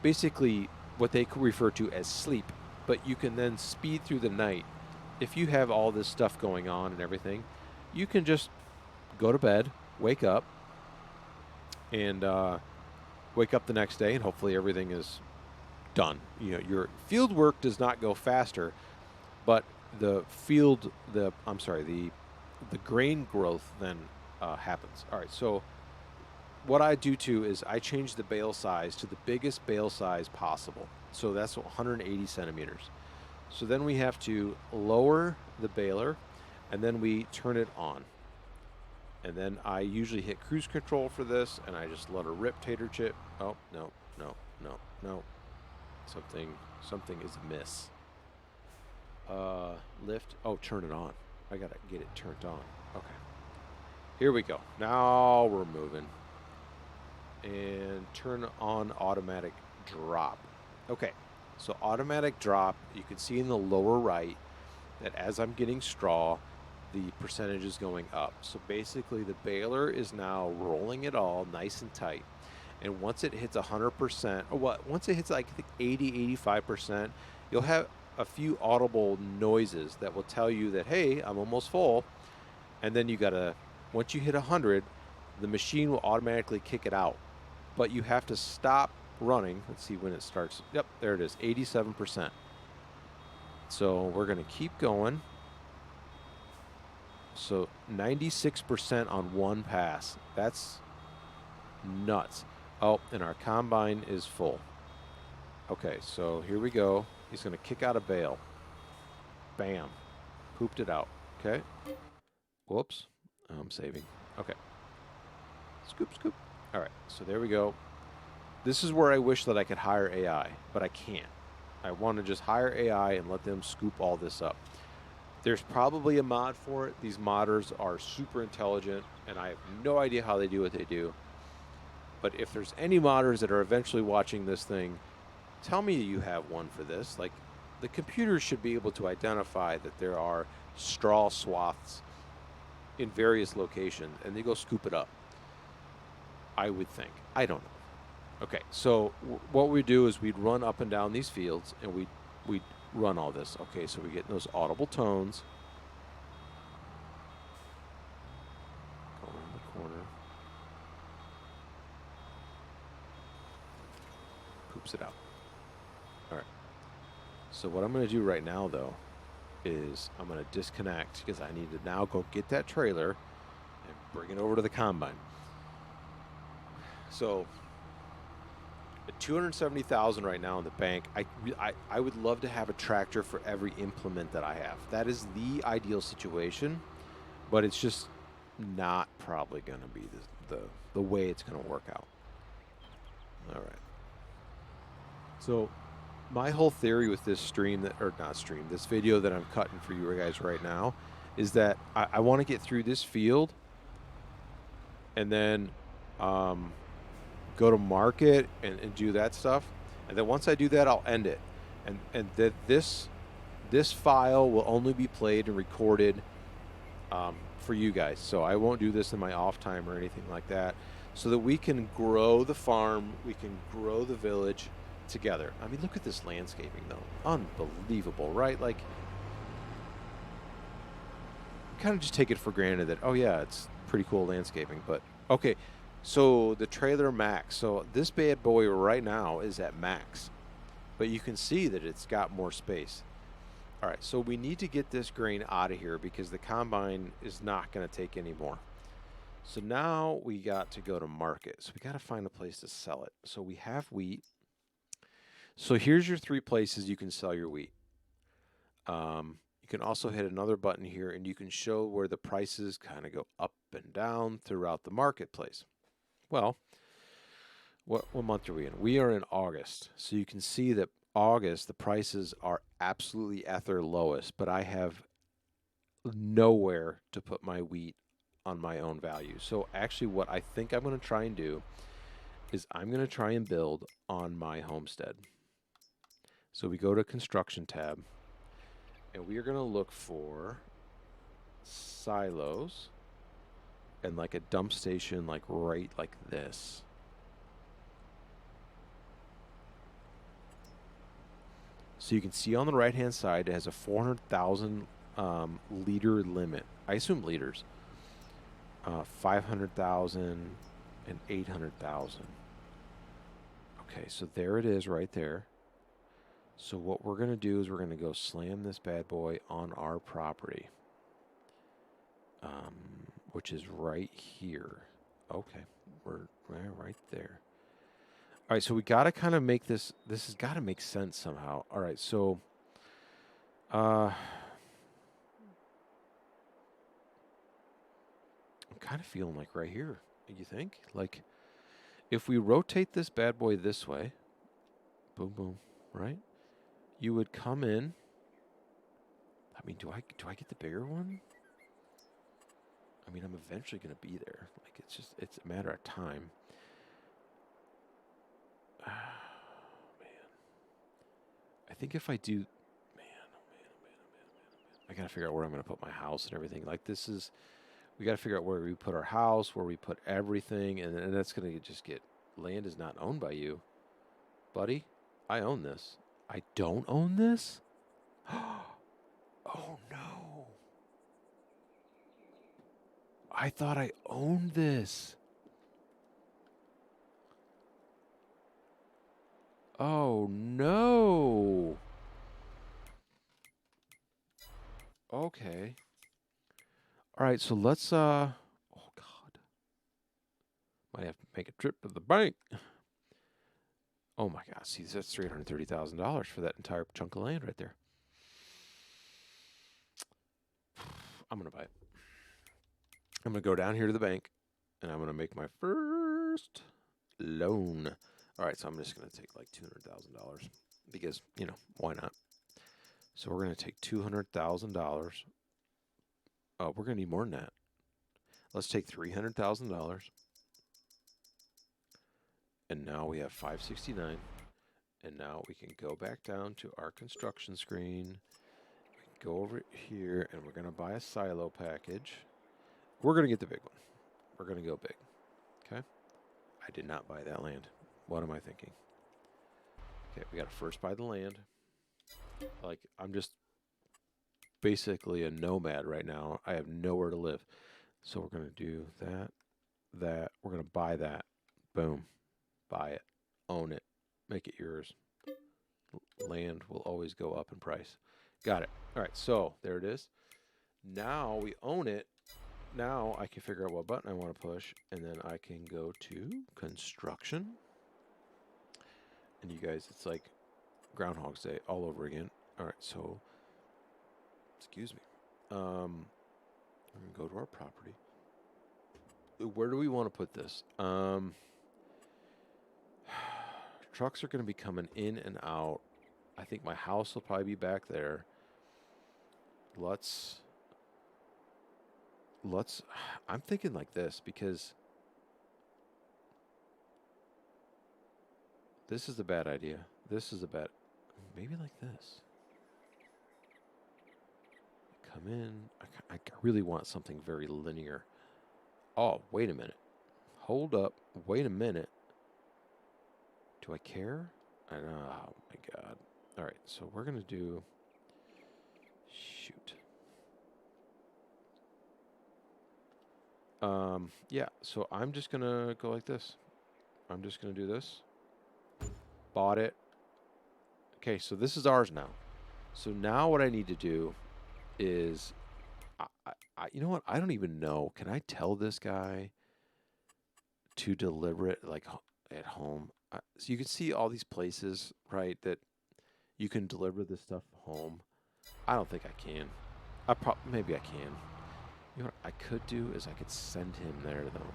basically what they could refer to as sleep, but you can then speed through the night. If you have all this stuff going on and everything, you can just go to bed, wake up, and wake up the next day and hopefully everything is done. You know, your field work does not go faster, but the grain growth then happens. All right, so what I do too is I change the bale size to the biggest bale size possible. So that's 180 centimeters. So then we have to lower the baler and then we turn it on. And then I usually hit cruise control for this and I just let her rip tater chip. Oh, no, no, no, no. Something is amiss. Lift. Oh, turn it on. I gotta get it turned on. Okay. Here we go. Now we're moving. And turn on automatic drop. Okay. So automatic drop, you can see in the lower right that as I'm getting straw, the percentage is going up. So basically the baler is now rolling it all nice and tight. And once it hits 100%, once it hits like I think 80, 85%, you'll have a few audible noises that will tell you that, hey, I'm almost full. And then you gotta, once you hit 100, the machine will automatically kick it out. But you have to stop running. Let's see when it starts. Yep, there it is, 87%. So we're gonna keep going. So 96% on one pass. That's nuts. Oh, and our combine is full. Okay, so here we go. He's going to kick out a bale. Bam. Pooped it out. Okay. Whoops. I'm saving. Okay. Scoop, scoop. All right, so there we go. This is where I wish that I could hire AI, but I can't. I want to just hire AI and let them scoop all this up. There's probably a mod for it. These modders are super intelligent, and I have no idea how they do what they do. But if there's any modders that are eventually watching this thing, tell me you have one for this. Like, the computer should be able to identify that there are straw swaths in various locations, and they go scoop it up. I would think. I don't know. Okay, so what we do is we'd run up and down these fields, and we'd run all this. Okay, so we get those audible tones. Go around the corner. Poops it out. All right. So what I'm going to do right now, though, is I'm going to disconnect because I need to now go get that trailer and bring it over to the combine. So at $270,000 right now in the bank, I would love to have a tractor for every implement that I have. That is the ideal situation, but it's just not probably going to be the way it's going to work out. All right. So my whole theory with this this video that I'm cutting for you guys right now is that I want to get through this field and then go to market and do that stuff. And then once I do that, I'll end it. And that this file will only be played and recorded for you guys. So I won't do this in my off time or anything like that, so that we can grow the farm, we can grow the village together. I mean, look at this landscaping though. Unbelievable, right? Like, kind of just take it for granted that, oh yeah, it's pretty cool landscaping. But okay, so the trailer max. So this bad boy right now is at max, but you can see that it's got more space. All right, so we need to get this grain out of here because the combine is not going to take any more. So now we got to go to market. So we got to find a place to sell it. So we have wheat. So here's your 3 places you can sell your wheat. You can also hit another button here and you can show where the prices kind of go up and down throughout the marketplace. Well, what month are we in? We are in August. So you can see that August, the prices are absolutely at their lowest, but I have nowhere to put my wheat on my own value. So actually what I think I'm going to try and do is I'm going to try and build on my homestead. So we go to construction tab and we are going to look for silos and like a dump station, like right like this. So you can see on the right hand side it has a 400,000 liter limit. I assume liters. 500,000 and 800,000. Okay, so there it is right there. So what we're going to do is we're going to go slam this bad boy on our property, which is right here. Okay, we're right there. All right, so we got to kind of make this has got to make sense somehow. All right, so I'm kind of feeling like right here, you think? Like if we rotate this bad boy this way, boom, boom, right? You would come in. I mean, do I get the bigger one? I mean, I'm eventually going to be there. Like, it's a matter of time. Oh, man. I think if I do, man, I got to figure out where I'm going to put my house and everything. Like, we got to figure out where we put our house, where we put everything, and that's going to just get, land is not owned by you. Buddy, I own this. I don't own this? Oh, no. I thought I owned this. Oh, no. Okay. All right, so let's, oh, God. Might have to make a trip to the bank. Oh, my God. See, that's $330,000 for that entire chunk of land right there. I'm going to buy it. I'm going to go down here to the bank, and I'm going to make my first loan. All right, so I'm just going to take like $200,000 because, you know, why not? So we're going to take $200,000. Oh, we're going to need more than that. Let's take $300,000. And now we have 569. And now we can go back down to our construction screen. We can go over here, and we're going to buy a silo package. We're going to get the big one. We're going to go big. Okay? I did not buy that land. What am I thinking? Okay, we got to first buy the land. Like, I'm just basically a nomad right now. I have nowhere to live. So we're going to do that. We're going to buy that. Boom. Buy it. Own it. Make it yours. Land will always go up in price. Got it. All right, so there it is. Now we own it. Now I can figure out what button I want to push, and then I can go to construction. And you guys, it's like Groundhog's Day all over again. All right, so excuse me. We're gonna go to our property. Where do we want to put this? Trucks are going to be coming in and out. I think my house will probably be back there. Let's. I'm thinking like this because this is a bad idea. This is a bad. Maybe like this. Come in. I really want something very linear. Oh, wait a minute. Hold up. Wait a minute. Do I care? Oh my God. All right, so we're going to do. Shoot. Yeah, so I'm just going to go like this. I'm just going to do this. Bought it. Okay, so this is ours now. So now what I need to do is, you know what? I don't even know. Can I tell this guy to deliver it like at home? So you can see all these places, right, that you can deliver this stuff home. I don't think I can. Maybe I can. You know what I could do is I could send him there, though.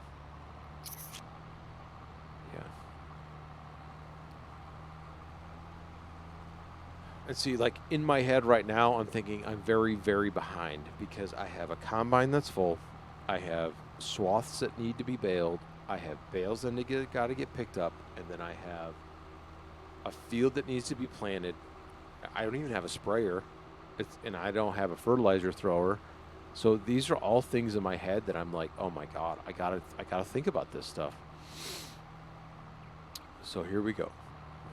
Yeah. And see, like, in my head right now, I'm thinking I'm very, very behind because I have a combine that's full. I have swaths that need to be baled. I have bales that got to get picked up. And then I have a field that needs to be planted. I don't even have a sprayer. And I don't have a fertilizer thrower. So these are all things in my head that I'm like, oh my God, I gotta think about this stuff. So here we go.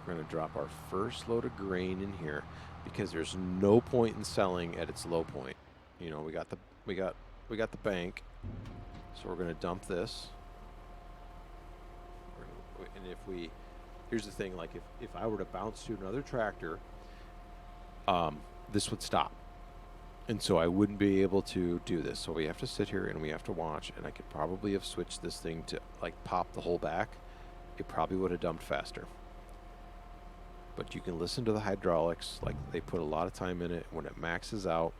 We're gonna drop our first load of grain in here because there's no point in selling at its low point. You know, we got the bank. So we're gonna dump this. And here's the thing, like if I were to bounce to another tractor, this would stop. And so I wouldn't be able to do this. So we have to sit here and we have to watch. And I could probably have switched this thing to like pop the whole back. It probably would have dumped faster. But you can listen to the hydraulics. Like they put a lot of time in it. When it maxes out,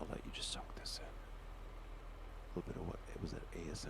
I'll let you just soak this in. A little bit of what it was at ASM.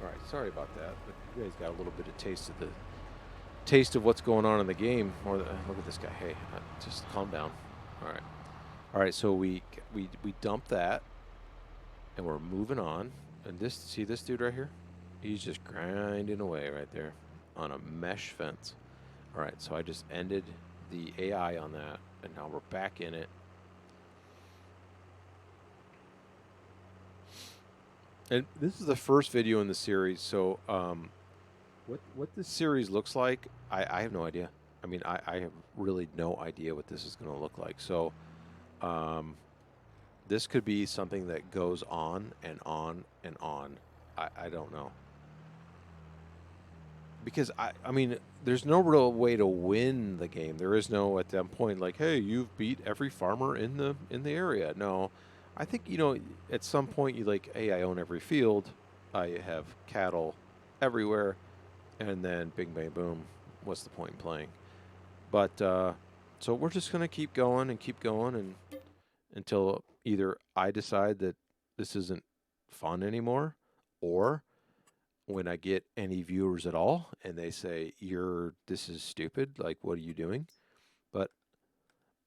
All right, sorry about that, but you guys got a little bit of taste of what's going on in the game. Look at this guy. Hey, just calm down. All right. So we dump that, and we're moving on. And see this dude right here? He's just grinding away right there on a mesh fence. All right, so I just ended the AI on that, and now we're back in it. And this is the first video in the series, so what this series looks like, I have no idea. I mean, I have really no idea what this is going to look like. So this could be something that goes on and on and on. I don't know. Because, I mean, there's no real way to win the game. There is no, at that point, like, hey, you've beat every farmer in the area. No. I think, you know, at some point you like, hey, I own every field. I have cattle everywhere. And then bing, bang, boom. What's the point in playing? But so we're just going to keep going and until either I decide that this isn't fun anymore, or when I get any viewers at all and they say, this is stupid. Like, what are you doing? But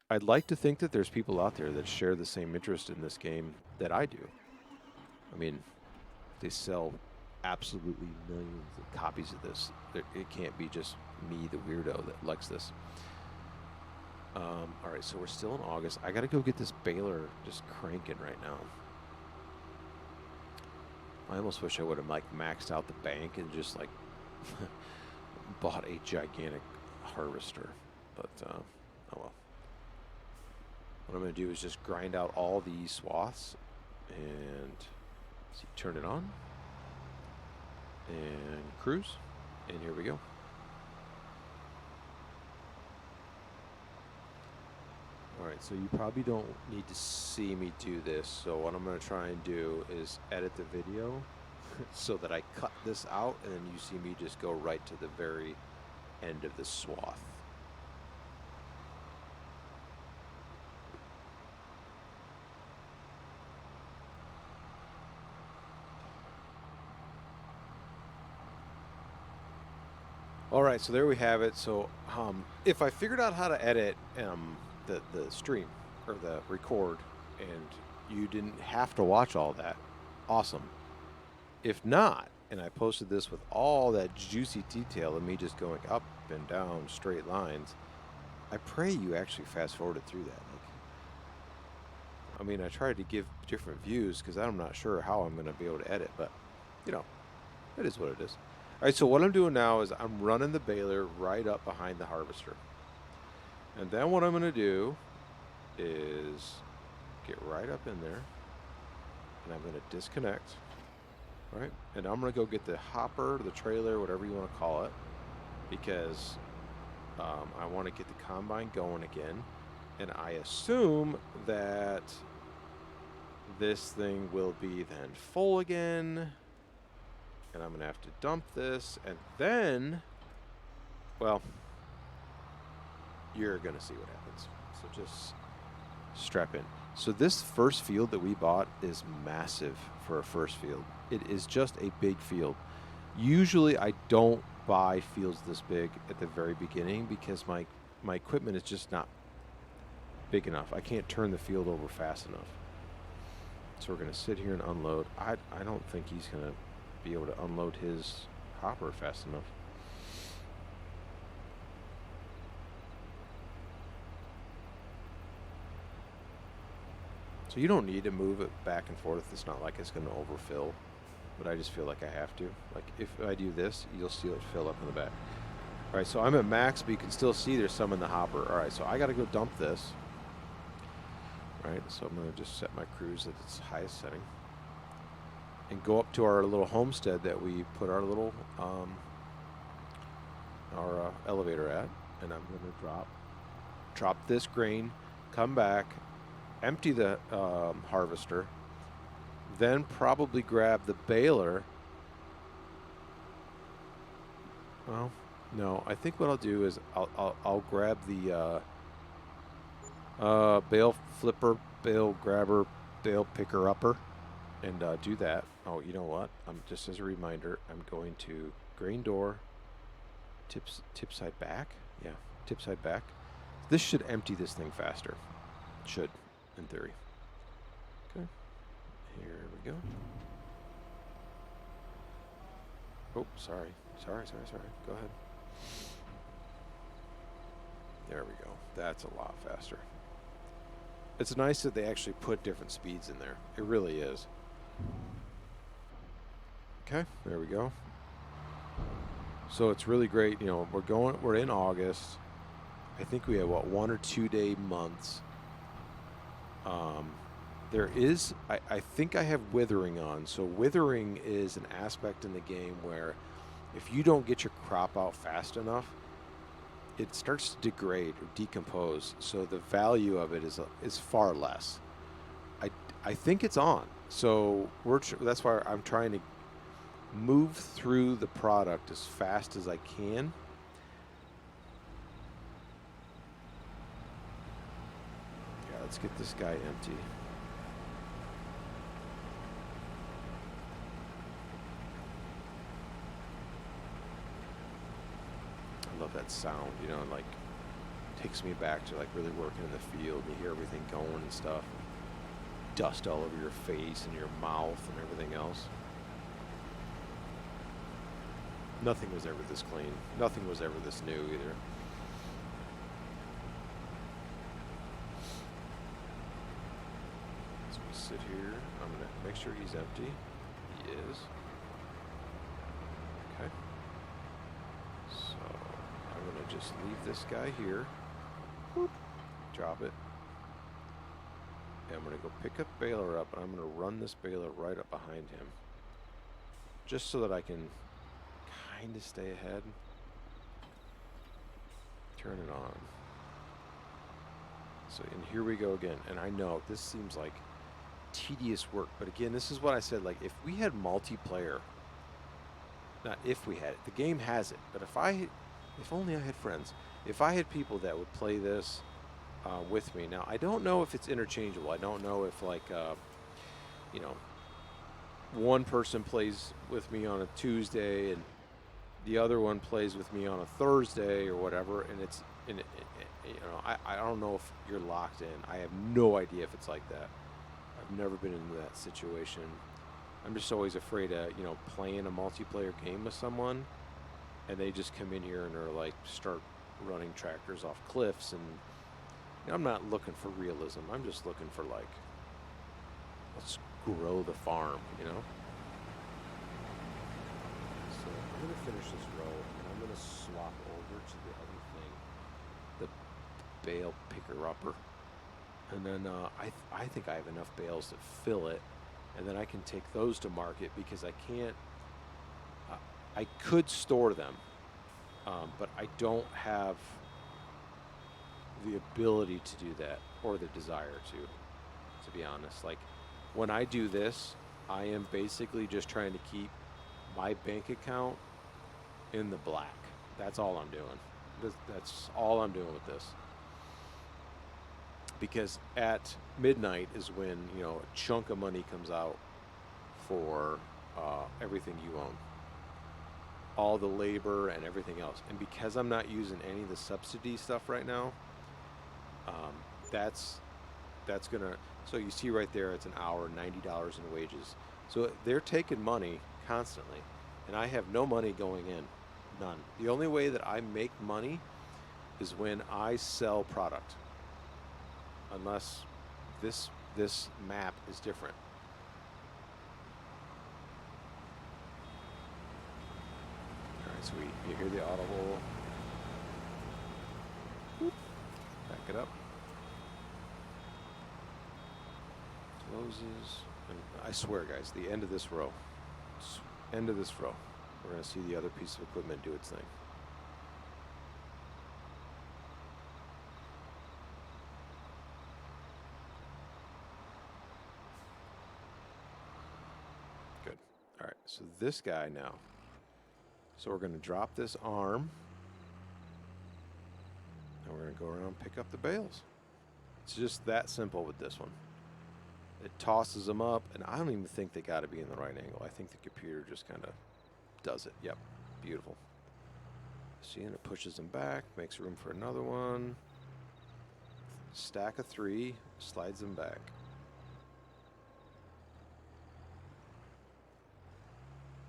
I'd like to think that there's people out there that share the same interest in this game that I do. I mean, they sell absolutely millions of copies of this. It can't be just me, the weirdo, that likes this. All right, so we're still in August. I got to go get this baler just cranking right now. I almost wish I would have like maxed out the bank and just like bought a gigantic harvester. But oh well. What I'm going to do is just grind out all these swaths and see, turn it on and cruise. And here we go. All right, so you probably don't need to see me do this. So what I'm going to try and do is edit the video so that I cut this out and then you see me just go right to the very end of the swath. All right, so there we have it. So if I figured out how to edit the stream or the record, and you didn't have to watch all that, awesome. If not, and I posted this with all that juicy detail of me just going up and down straight lines, I pray you actually fast forwarded through that. I mean, I tried to give different views because I'm not sure how I'm going to be able to edit, but you know, it is what it is. All right, so what I'm doing now is I'm running the baler right up behind the harvester. And then what I'm going to do is get right up in there, and I'm going to disconnect, right? And I'm going to go get the hopper, the trailer, whatever you want to call it, because I want to get the combine going again. And I assume that this thing will be then full again. And I'm going to have to dump this. And then, well, you're going to see what happens. So just strap in. So this first field that we bought is massive for a first field. It is just a big field. Usually I don't buy fields this big at the very beginning because my equipment is just not big enough. I can't turn the field over fast enough. So we're going to sit here and unload. I don't think he's going to be able to unload his hopper fast enough. So you don't need to move it back and forth. It's not like it's going to overfill, but I just feel like I have to. Like if I do this, you'll see it fill up in the back. All right, so I'm at max, but you can still see there's some in the hopper. All right, so I got to go dump this. All right, so I'm going to just set my cruise at its highest setting and go up to our little homestead that we put our little elevator at, and I'm going to drop this grain, come back, empty the harvester, then probably grab the baler. Well, no, I think what I'll do is I'll grab the bale flipper, bale grabber, bale picker upper, and do that. Oh, you know what? Just as a reminder, I'm going to grain door, tip side back. Yeah, tip side back. This should empty this thing faster. It should, in theory. Okay, here we go. Oh, sorry. Go ahead. There we go. That's a lot faster. It's nice that they actually put different speeds in there. It really is. Okay, there we go. So it's really great. You know, we're in August. I think we have, what, 1 or 2 day months. There is, I think I have withering on. So withering is an aspect in the game where if you don't get your crop out fast enough, it starts to degrade or decompose. So the value of it is far less. I think it's on. So that's why I'm trying to move through the product as fast as I can. Yeah, let's get this guy empty. I love that sound, you know, like takes me back to like really working in the field. You hear everything going and stuff. Dust all over your face and your mouth and everything else. Nothing was ever this clean. Nothing was ever this new either. So we sit here. I'm going to make sure he's empty. He is. Okay. So I'm going to just leave this guy here. Whoop. Drop it. And I'm going to go pick up baler up, and I'm going to run this baler right up behind him. Just so that I can kind of stay ahead. Turn it on. So, and here we go again. And I know this seems like tedious work, but again, this is what I said. Like, if we had multiplayer, not if we had it, the game has it. But if only I had friends. If I had people that would play this with me. Now, I don't know if it's interchangeable. I don't know if, like, you know, one person plays with me on a Tuesday and the other one plays with me on a Thursday or whatever, and I don't know if you're locked in. I have no idea if it's like that. I've never been in that situation. I'm just always afraid of, playing a multiplayer game with someone and they just come in here and are like, start running tractors off cliffs. And I'm not looking for realism. I'm just looking for, like, let's grow the farm, So I'm going to finish this row and I'm going to swap over to the other thing, the bale picker-upper. And then I think I have enough bales to fill it, and then I can take those to market because I can't. I could store them, but I don't have the ability to do that or the desire to be honest. Like, when I do this, I am basically just trying to keep my bank account in the black. That's all I'm doing. That's all I'm doing with this. Because at midnight is when, a chunk of money comes out for everything you own. All the labor and everything else. And because I'm not using any of the subsidy stuff right now, that's gonna, so you see right there, it's an hour, $90 in wages. So they're taking money constantly, and I have no money going in, none. The only way that I make money is when I sell product. Unless this map is different. All right, so you hear the audible. Whoop. Back it up. Closes, and I swear, guys, the end of this row. End of this row. We're gonna see the other piece of equipment do its thing. So this guy now. So we're going to drop this arm. And we're going to go around and pick up the bales. It's just that simple with this one. It tosses them up, and I don't even think they got to be in the right angle. I think the computer just kind of does it. Yep, beautiful. See, and it pushes them back, makes room for another one. Stack of 3, slides them back.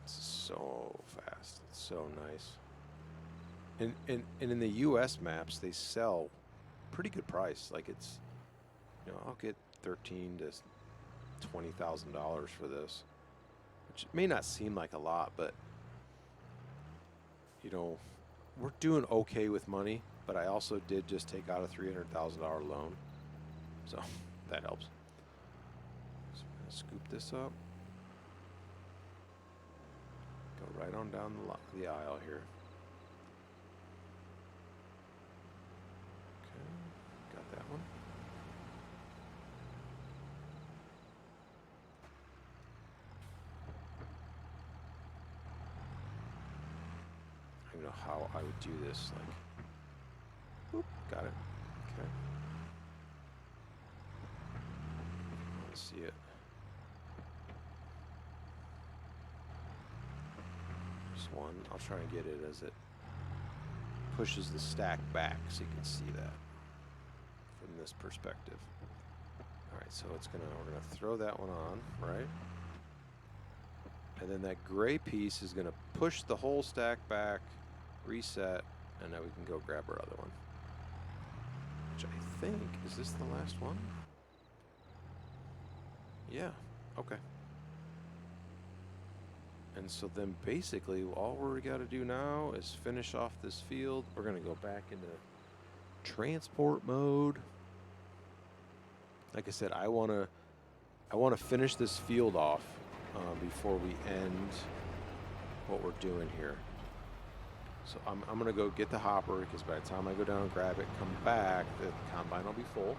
So fast. It's so nice. And in the US maps, they sell pretty good price. Like, it's, I'll get $13,000 to $20,000 for this, which may not seem like a lot, but we're doing okay with money. But I also did just take out a $300,000 loan, so that helps. So I'm gonna scoop this up. Go right on down the aisle here. Okay, got that one. I don't know how I would do this. Like, whoop, got it. Okay. Let's see it. One. I'll try and get it as it pushes the stack back so you can see that from this perspective. All right, so we're gonna throw that one on, right? And then that gray piece is gonna push the whole stack back, reset, and now we can go grab our other one. Which I think, is this the last one? Yeah, okay. And so then basically all we got to do now is finish off this field. We're going to go back into transport mode. Like I said, I want to finish this field off before we end what we're doing here. So I'm going to go get the hopper, because by the time I go down and grab it, come back, the combine will be full.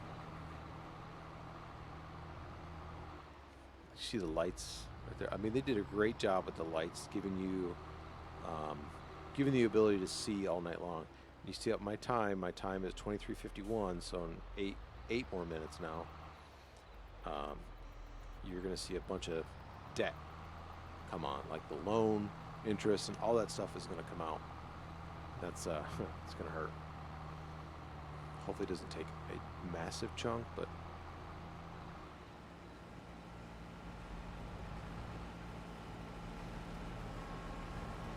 See the lights right there. I mean, they did a great job with the lights, giving you the ability to see all night long. You see up my time. My time is 23:51, so in eight more minutes now, you're going to see a bunch of deck come on, like the loan, interest, and all that stuff is going to come out. That's it's going to hurt. Hopefully it doesn't take a massive chunk, but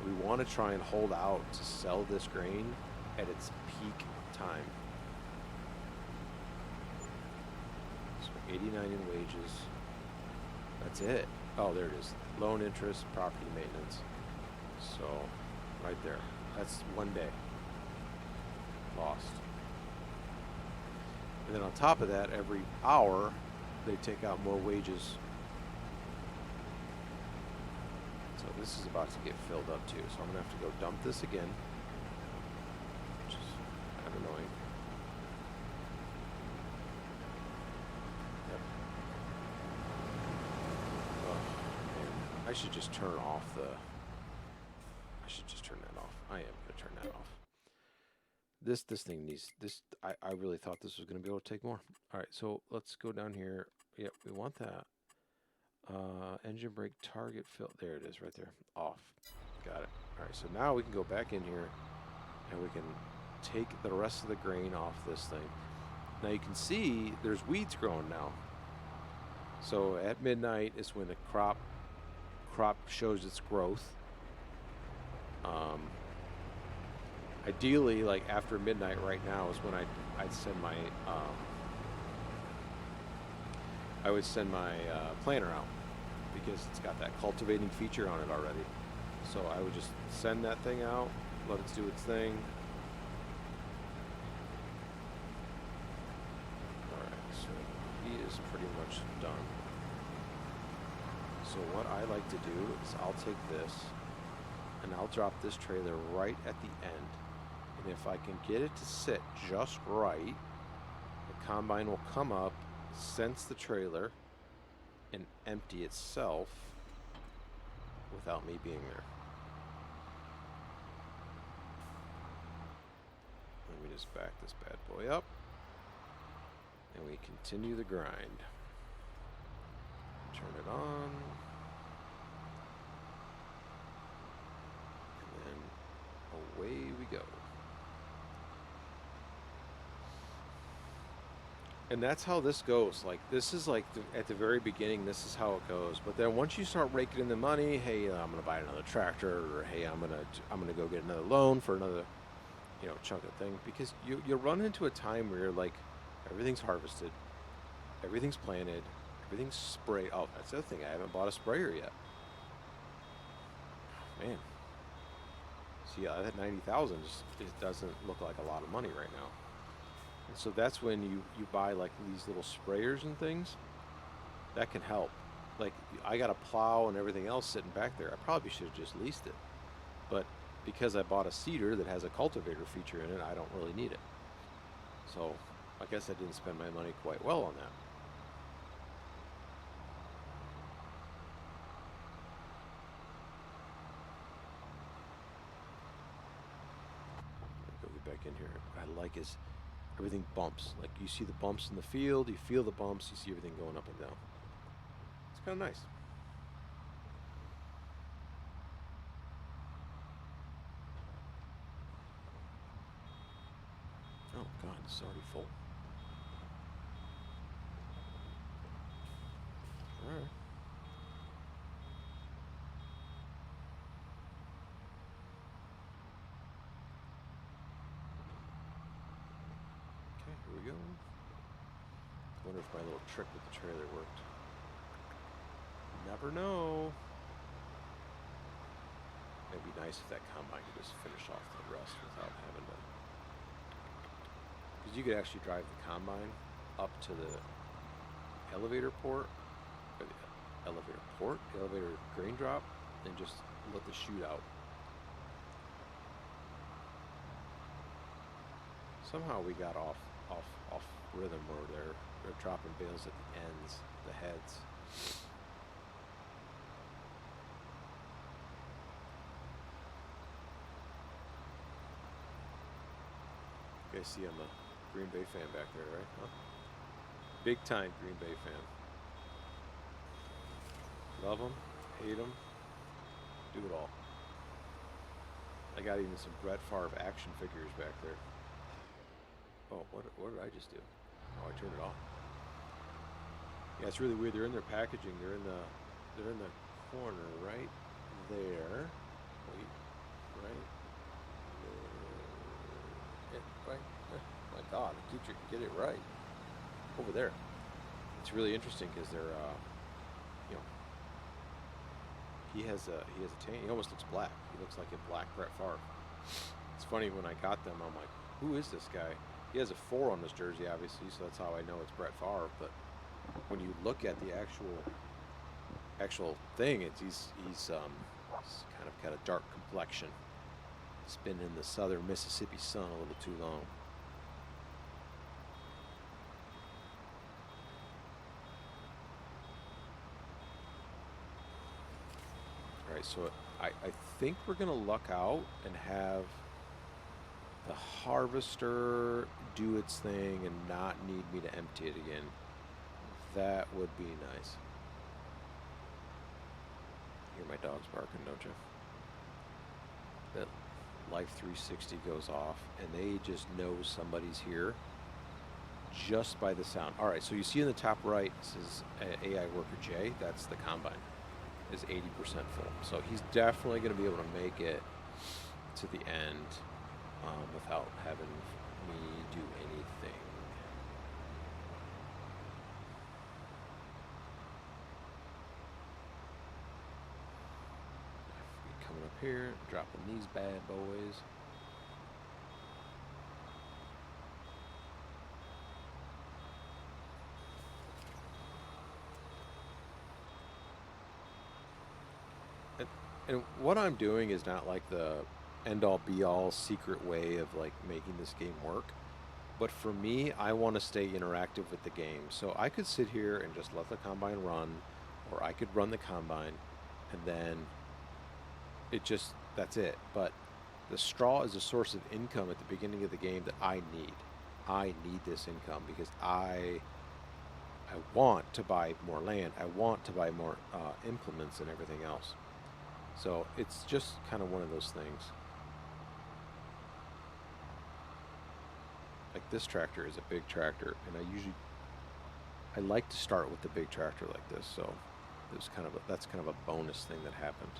we want to try and hold out to sell this grain at its peak time. So 89 in wages. That's it. Oh, there it is. Loan interest, property maintenance. So right there. That's 1 day lost. And then on top of that, every hour, they take out more wages. So this is about to get filled up too. So I'm going to have to go dump this again, which is kind of annoying. Yep. Oh, man. I should just turn off the... I should just turn that off. I am going to turn that off. This thing needs this. I really thought this was going to be able to take more. All right, so let's go down here. Yep, we want that. Engine brake target fill. There it is, right there. Off. Got it. All right, so now we can go back in here and we can take the rest of the grain off this thing. Now you can see there's weeds growing now. So at midnight is when the crop shows its growth. Ideally, like after midnight right now is when I'd send my I would send my planter out, because it's got that cultivating feature on it already. So I would just send that thing out, let it do its thing. Alright, so he is pretty much done. So what I like to do is I'll take this and I'll drop this trailer right at the end. And if I can get it to sit just right, the combine will come up, sense the trailer, and empty itself without me being there. Let me just back this bad boy up, and we continue the grind. Turn it on, and then away we go. And that's how this goes. Like, this is like at the very beginning, this is how it goes. But then once you start raking in the money, hey, I'm gonna buy another tractor, or hey, I'm gonna go get another loan for another, chunk of thing. Because you run into a time where you're like, everything's harvested, everything's planted, everything's sprayed. Oh, that's the other thing. I haven't bought a sprayer yet. Man. See, that 90,000 just it doesn't look like a lot of money right now. And so that's when you buy like these little sprayers and things. That can help. Like, I got a plow and everything else sitting back there. I probably should have just leased it. But because I bought a seeder that has a cultivator feature in it, I don't really need it. So I guess I didn't spend my money quite well on that. Go back in here. What I like is everything bumps. Like, you see the bumps in the field, you feel the bumps, you see everything going up and down. It's kind of nice. Oh God, it's already full. All right. Okay, here we go. I wonder if my little trick with the trailer worked. You never know. It'd be nice if that combine could just finish off the rest without having to. Because you could actually drive the combine up to the elevator port, or the elevator grain drop, and just let the chute out. Somehow we got off rhythm where they're dropping bales at the ends, the heads. You guys see I'm a Green Bay fan back there, right? Huh? Big time Green Bay fan. Love them, hate them, do it all. I got even some Brett Favre action figures back there. Oh, what did I just do? Oh, I turned it off. Yeah, it's really weird. They're in their packaging. They're in the corner right there. Wait, right there. Right. My God, get it right. Over there. It's really interesting because they're, you know, he has a tan. He almost looks black. He looks like a black Brett Favre. It's funny when I got them. I'm like, who is this guy? He has a 4 on his jersey, obviously, so that's how I know it's Brett Favre. But when you look at the actual thing, he's kind of got a dark complexion. He's been in the southern Mississippi sun a little too long. All right, so I think we're gonna luck out and have the harvester do its thing and not need me to empty it again. That would be nice. You hear my dogs barking, don't you? That Life 360 goes off and they just know somebody's here just by the sound. All right, so you see in the top right, this is AI Worker J. That's the combine. Is 80% full. So he's definitely going to be able to make it to the end without having me do anything. Coming up here, dropping these bad boys. And what I'm doing is not like the end-all be-all secret way of like making this game work. But for me, I want to stay interactive with the game. So I could sit here and just let the combine run, or I could run the combine and then that's it. But the straw is a source of income at the beginning of the game that I need. I need this income because I want to buy more land. I want to buy more implements and everything else. So it's just kind of one of those things. Like this tractor is a big tractor, and I like to start with the big tractor like this. So that's kind of a bonus thing that happened.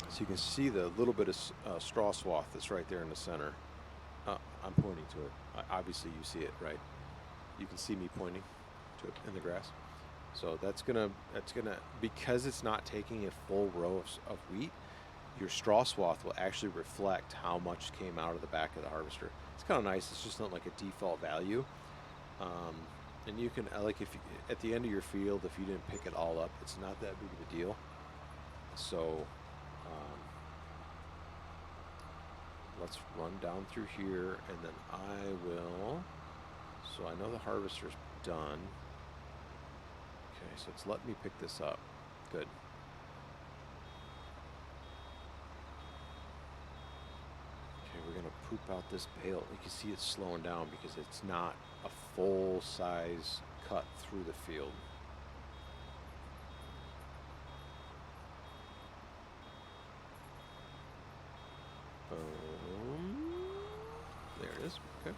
So you can see the little bit of straw swath that's right there in the center. I'm pointing to it. Obviously you see it, right? You can see me pointing to it in the grass. So that's gonna, because it's not taking a full row of wheat, your straw swath will actually reflect how much came out of the back of the harvester. It's kind of nice. It's just not like a default value. And you can, like, if you, at the end of your field, if you didn't pick it all up, it's not that big of a deal. So let's run down through here, and then I will, so I know the harvester's done. Okay, so it's letting me pick this up. Good. Okay, we're gonna poop out this bale. You can see it's slowing down because it's not a full size cut through the field. Boom. There it is. Okay.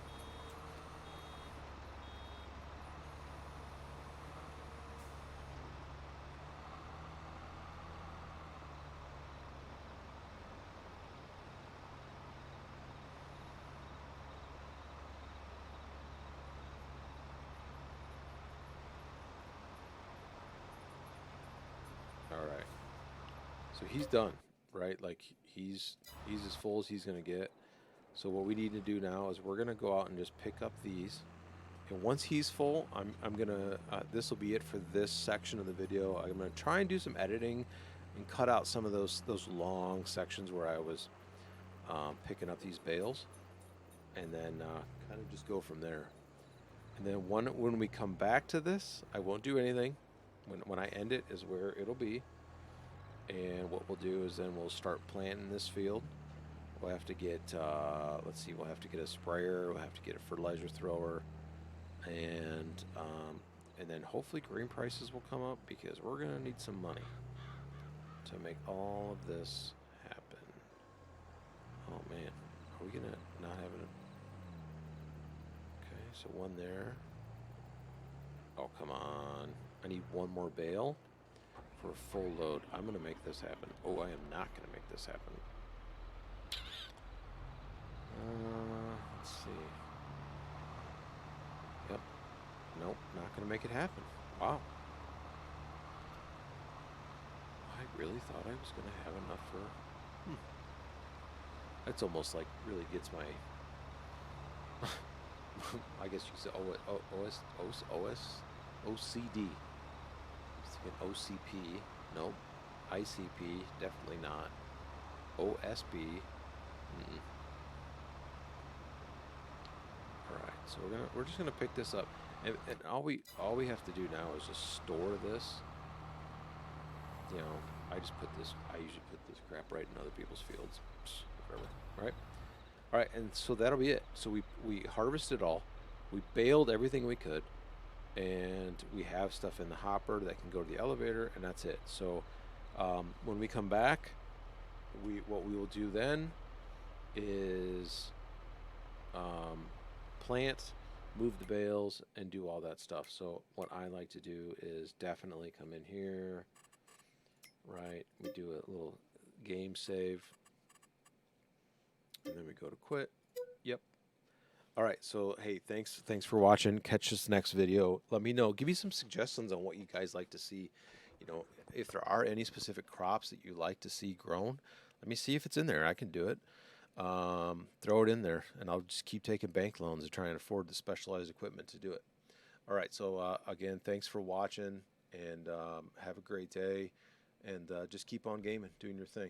All right. So he's done, right? Like he's as full as he's gonna get. So what we need to do now is we're gonna go out and just pick up these. And once he's full, I'm gonna, this will be it for this section of the video. I'm gonna try and do some editing and cut out some of those long sections where I was picking up these bales, and then kind of just go from there. And then when we come back to this, I won't do anything. When I end it is where it'll be. And what we'll do is then we'll start planting this field. We'll have to get, let's see, we'll have to get a sprayer, we'll have to get a fertilizer thrower, and then hopefully grain prices will come up because we're going to need some money to make all of this happen. Oh man, are we going to not have it? Okay, so one there. Oh, come on. I need one more bale for a full load. I'm going to make this happen. Oh, I am not going to make this happen. Let's see. Yep. Nope, not going to make it happen. Wow. I really thought I was going to have enough for... That's almost like really gets my... I guess you could say OCD. OCP. Nope. ICP. Definitely not. OSB. Alright, so we're just gonna pick this up. And all we have to do now is just store this. You know, I usually put this crap right in other people's fields. Whatever. Right? Alright, and so that'll be it. So we harvested all. We baled everything we could. And we have stuff in the hopper that can go to the elevator, and that's it. So when we come back, what we will do then is plant, move the bales, and do all that stuff. So what I like to do is definitely come in here, right? We do a little game save, and then we go to quit. Yep. All right, so hey, thanks for watching. Catch this next video. Let me know. Give me some suggestions on what you guys like to see. You know, if there are any specific crops that you like to see grown, let me see if it's in there. I can do it. Throw it in there, and I'll just keep taking bank loans and try and afford the specialized equipment to do it. All right, so again, thanks for watching, and have a great day, and just keep on gaming, doing your thing.